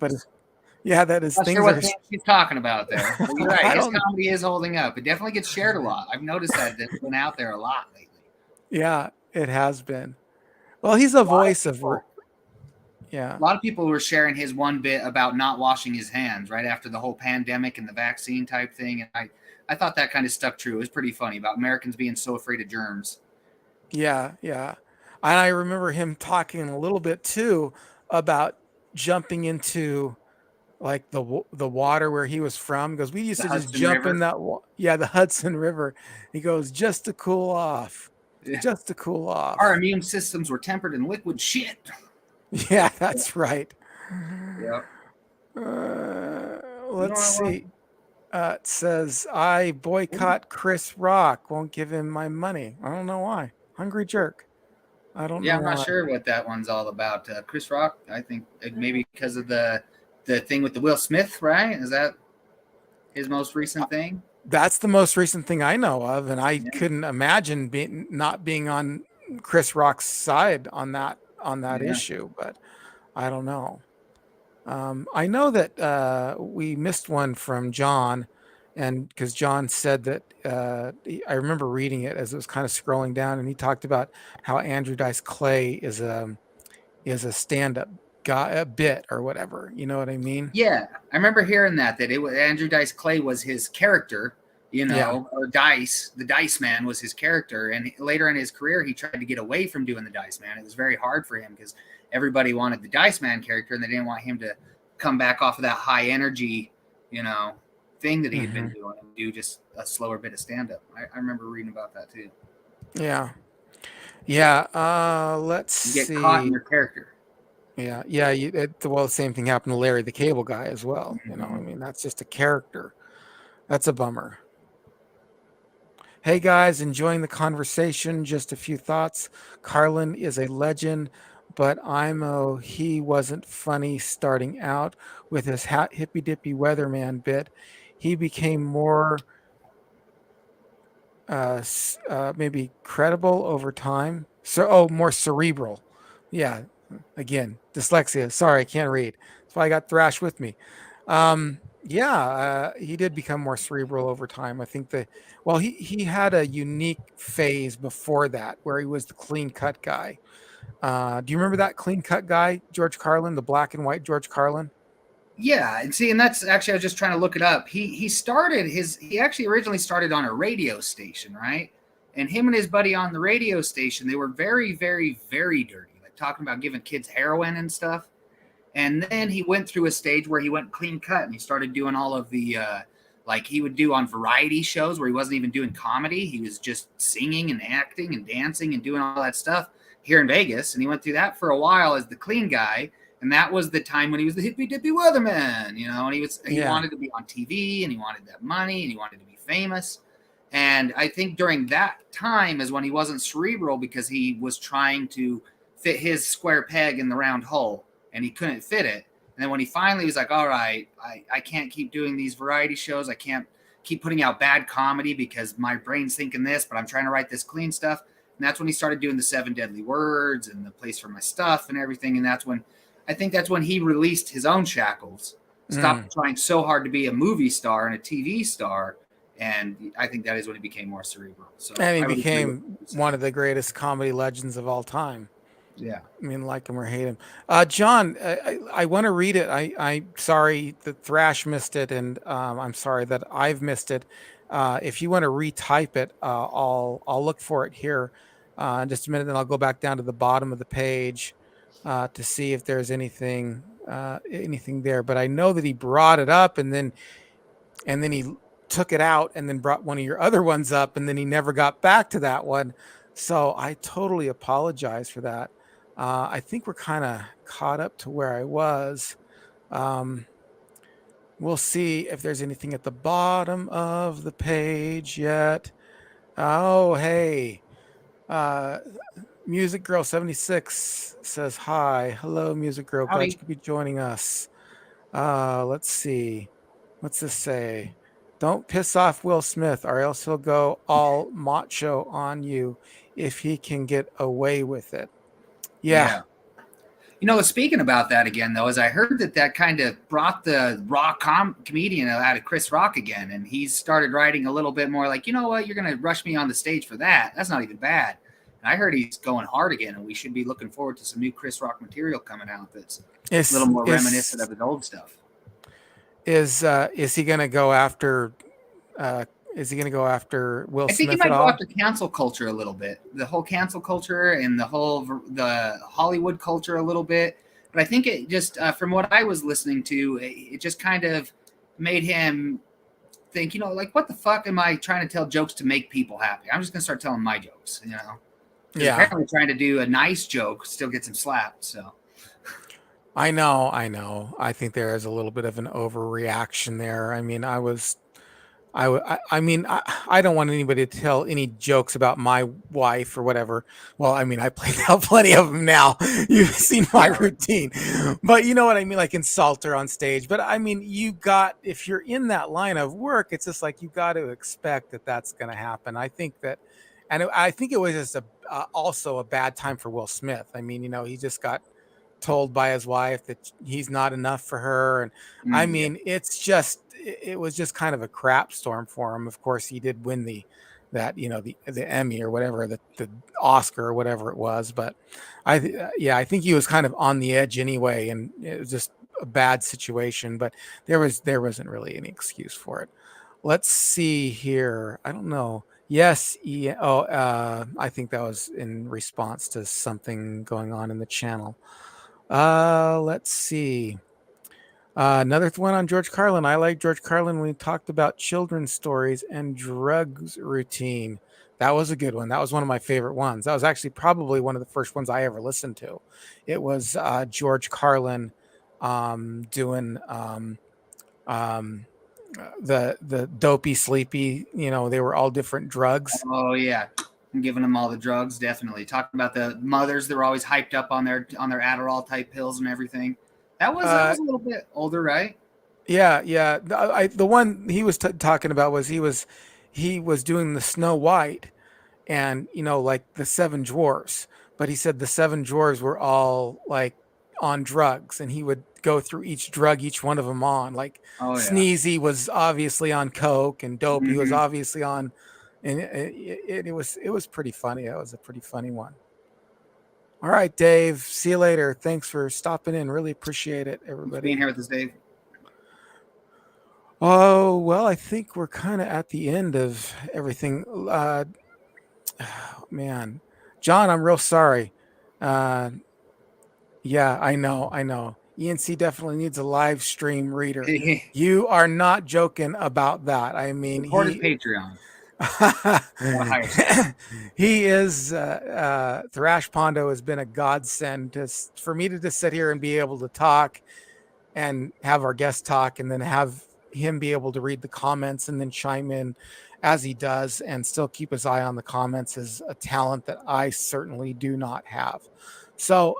Speaker 1: But
Speaker 3: Things.
Speaker 1: yeah, that is
Speaker 3: Not sure
Speaker 1: things
Speaker 3: what
Speaker 1: are.
Speaker 3: things she's talking about there. But you're right.
Speaker 1: I
Speaker 3: His
Speaker 1: don't.
Speaker 3: comedy is holding up. It definitely gets shared a lot. I've noticed that's been out there a lot lately.
Speaker 1: Yeah, it has been. Well, he's a
Speaker 3: A lot of
Speaker 1: voice of.
Speaker 3: people,
Speaker 1: Yeah.
Speaker 3: a lot of people were sharing his one bit about not washing his hands right after the whole pandemic and the vaccine type thing, and I thought that kind of stuck true. It was pretty funny about Americans being so afraid of germs.
Speaker 1: Yeah, yeah. And I remember him talking a little bit too about jumping into like the water where he was from, because we used
Speaker 3: The
Speaker 1: to just
Speaker 3: Hudson
Speaker 1: jump in
Speaker 3: River.
Speaker 1: that yeah, the Hudson River. He goes, just to cool off.
Speaker 3: Yeah.
Speaker 1: Just to cool
Speaker 3: Our
Speaker 1: off.
Speaker 3: immune systems were tempered in liquid shit.
Speaker 1: Yeah, that's right.
Speaker 3: Yeah. You know
Speaker 1: Let's
Speaker 3: what I want?
Speaker 1: see. It says I boycott Chris Rock. Won't give him my money. I don't know why. Hungry jerk. I don't
Speaker 3: Yeah,
Speaker 1: know
Speaker 3: I'm not
Speaker 1: why.
Speaker 3: sure what that one's all about. Chris Rock, I think maybe because of the thing with the Will Smith, right? Is that his most recent thing?
Speaker 1: That's the most recent thing I know of, and I
Speaker 3: Yeah,
Speaker 1: couldn't imagine not being on Chris Rock's side on that
Speaker 3: yeah.
Speaker 1: issue. But I don't know. I know that we missed one from John, and because John said that I remember reading it as it was kind of scrolling down, and he talked about how Andrew Dice Clay is a stand-up guy, a bit or whatever. You know what I mean?
Speaker 3: Yeah, I remember hearing that it was Andrew Dice Clay was his character,
Speaker 1: Yeah.
Speaker 3: or Dice, the Dice Man was his character. And later in his career, he tried to get away from doing the Dice Man. It was very hard for him because everybody wanted the Dice Man character, and they didn't want him to come back off of that high energy, you know, thing that he had been
Speaker 1: Hmm.
Speaker 3: doing and do just a slower bit of stand up. I remember reading about that too.
Speaker 1: Yeah. Yeah. Let's
Speaker 3: You get caught in
Speaker 1: see.
Speaker 3: your character.
Speaker 1: Yeah. Yeah. Well, the same thing happened to Larry the Cable Guy as well. I
Speaker 3: Mm-hmm.
Speaker 1: mean, that's just a character. That's a bummer. Hey guys, enjoying the conversation. Just a few thoughts. Carlin is a legend, but he wasn't funny starting out with his hippy dippy weatherman bit. He became more maybe credible over time. So, more cerebral. Yeah, again, dyslexia. Sorry, I can't read. That's why I got Thrash with me. Yeah, he did become more cerebral over time. I think he had a unique phase before that where he was the clean cut guy. Do you remember that clean cut guy, George Carlin, the black and white George Carlin?
Speaker 3: Yeah, and see, and that's actually I was just trying to look it up. He actually originally started on a radio station, right? And him and his buddy on the radio station, they were very, very, very dirty, like talking about giving kids heroin and stuff. And then he went through a stage where he went clean cut and he started doing all of the like he would do on variety shows where he wasn't even doing comedy. He was just singing and acting and dancing and doing all that stuff here in Vegas. And he went through that for a while as the clean guy. And that was the time when he was the hippy dippy weatherman, and he
Speaker 1: Yeah.
Speaker 3: wanted to be on TV and he wanted that money and he wanted to be famous. And I think during that time is when he wasn't cerebral because he was trying to fit his square peg in the round hole and he couldn't fit it. And then when he finally was like, all right, I can't keep doing these variety shows. I can't keep putting out bad comedy because my brain's thinking this, but I'm trying to write this clean stuff. And that's when he started doing the 7 Deadly Words and the Place for My Stuff and everything. And that's when he released his own shackles,
Speaker 1: Mm.
Speaker 3: stopped trying so hard to be a movie star and a TV star. And I think that is when he became more cerebral. So
Speaker 1: And he
Speaker 3: I would agree with
Speaker 1: became
Speaker 3: what you said.
Speaker 1: one of the greatest comedy legends of all time.
Speaker 3: Yeah.
Speaker 1: I mean, like him or hate him. John, I want to read it. I'm sorry that Thrash missed it, and I'm sorry that I've missed it. If you want to retype it, I'll look for it here in just a minute. Then I'll go back down to the bottom of the page to see if there's anything there. But I know that he brought it up, and then he took it out, and then brought one of your other ones up, and then he never got back to that one. So I totally apologize for that. I think we're kind of caught up to where I was. Um, we'll see if there's anything at the bottom of the page yet. Oh, hey. Uh, Music Girl 76 says hi. Hello, Music Girl. Glad you
Speaker 3: Howdy.
Speaker 1: could be joining us. Let's see. What's this say? Don't piss off Will Smith, or else he'll go all macho on you if he can get away with it. Yeah.
Speaker 3: Yeah. Speaking about that again, though, is I heard that kind of brought the rock comedian out of Chris Rock again, and he's started writing a little bit more like, you know what, you're going to rush me on the stage for that. That's not even bad. And I heard he's going hard again, and we should be looking forward to some new Chris Rock material coming out that's a little
Speaker 1: Is
Speaker 3: more reminiscent
Speaker 1: is
Speaker 3: of his old stuff.
Speaker 1: is he gonna go after is he gonna go after Will
Speaker 3: I think he
Speaker 1: Smith at
Speaker 3: might go
Speaker 1: all?
Speaker 3: after cancel culture a little bit, the whole cancel culture and the Hollywood culture a little bit. But I think it just, from what I was listening to, it just kind of made him think, like, what the fuck am I trying to tell jokes to make people happy? I'm just gonna start telling my jokes. Because
Speaker 1: Yeah.
Speaker 3: apparently trying to do a nice joke still gets him slapped. So
Speaker 1: I know, I know. I think there is a little bit of an overreaction there. I mean, I mean, I don't want anybody to tell any jokes about my wife or whatever. Well, I mean, I play out plenty of them now. You've seen my
Speaker 3: yeah,
Speaker 1: routine, but you know what I mean, like insult her on stage. But I mean, if you're in that line of work, it's just like you got to expect that that's going to happen. I think that, and I think it was just also a bad time for Will Smith. I mean, he just got told by his wife that he's not enough for her. And I
Speaker 3: Yeah.
Speaker 1: mean, it was just kind of a crap storm for him. Of course, he did win the Emmy or whatever, the Oscar or whatever it was. But yeah, I think he was kind of on the edge anyway, and it was just a bad situation. But there wasn't really any excuse for it. Let's see here. I don't know. Yes. Yeah. Oh, I think that was in response to something going on in the channel. Let's see. Another one on George Carlin. I like George Carlin when he talked about children's stories and drugs routine. That was a good one. That was one of my favorite ones. That was actually probably one of the first ones I ever listened to. It was George Carlin doing um, the dopey sleepy. They were all different drugs.
Speaker 3: Oh yeah, I'm giving them all the drugs. Definitely talking about the mothers. They're always hyped up on their Adderall type pills and everything. That was a little bit older, right?
Speaker 1: Yeah. The one he was talking about was he was doing the Snow White, and like the seven dwarfs, but he said the seven dwarfs were all like on drugs, and he would go through each drug each one of them on, like
Speaker 3: Oh yeah.
Speaker 1: Sneezy was obviously on coke, and Dopey was
Speaker 3: Mhm.
Speaker 1: obviously on, and it was pretty funny. That was a pretty funny one. All right, Dave, see you later. Thanks for stopping in. Really appreciate it,
Speaker 3: Thanks for
Speaker 1: everybody.
Speaker 3: being here with us, Dave.
Speaker 1: Oh, well, I think we're kind of at the end of everything. Man, John, I'm real sorry. Uh, yeah, I know. ENC definitely needs a live stream reader. You are not joking about that. I mean,
Speaker 3: Support his Patreon.
Speaker 1: he is Thrash Pondo has been a godsend for me to just sit here and be able to talk and have our guest talk, and then have him be able to read the comments and then chime in as he does and still keep his eye on the comments is a talent that I certainly do not have. So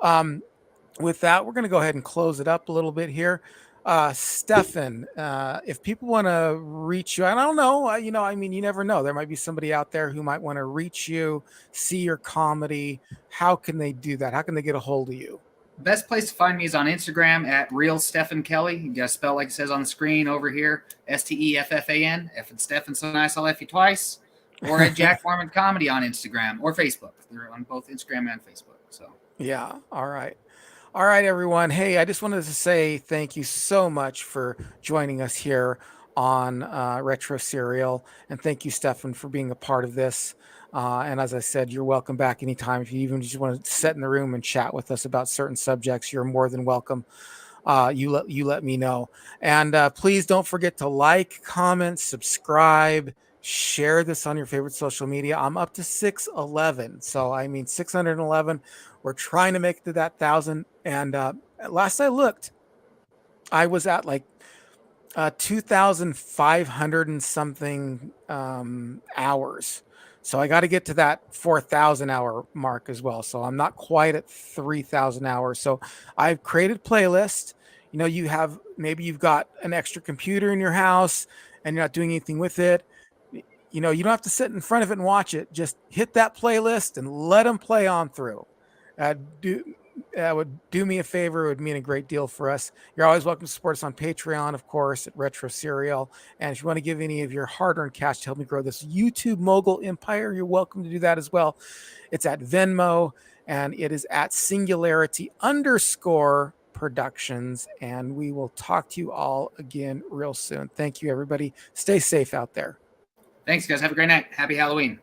Speaker 1: with that, we're going to go ahead and close it up a little bit here. Stefan, if people want to reach you, I don't know, I mean, you never know. There might be somebody out there who might want to reach you, see your comedy. How can they do that? How can they get a hold of you?
Speaker 3: Best place to find me is on Instagram at real Stefan Kelly. You got to spell like it says on the screen over here, Steffan. If it's Stefan so nice, I'll F you twice. Or at Jack Mormon Comedy on Instagram or Facebook. They're on both Instagram and Facebook. So
Speaker 1: yeah, all right. All right, everyone. Hey, I just wanted to say thank you so much for joining us here on Retro Serial. And thank you, Stefan, for being a part of this. And as I said, you're welcome back anytime. If you even just want to sit in the room and chat with us about certain subjects, you're more than welcome. You let me know. And please don't forget to like, comment, subscribe, share this on your favorite social media. I'm up to 611. So, I mean, 611. We're trying to make it to that 1,000. And last I looked, I was at like 2,500 and something hours. So I got to get to that 4,000 hour mark as well. So I'm not quite at 3,000 hours. So I've created playlists. Maybe you've got an extra computer in your house and you're not doing anything with it. You don't have to sit in front of it and watch it. Just hit that playlist and let them play on through. That would do me a favor. It would mean a great deal for us. You're always welcome to support us on Patreon, of course, at Retro Serial. And if you want to give any of your hard-earned cash to help me grow this YouTube mogul empire, you're welcome to do that as well. It's at Venmo, and it is at Singularity_Productions. And we will talk to you all again real soon. Thank you, everybody. Stay safe out there.
Speaker 3: thanks, guys. Have a great night. Happy Halloween.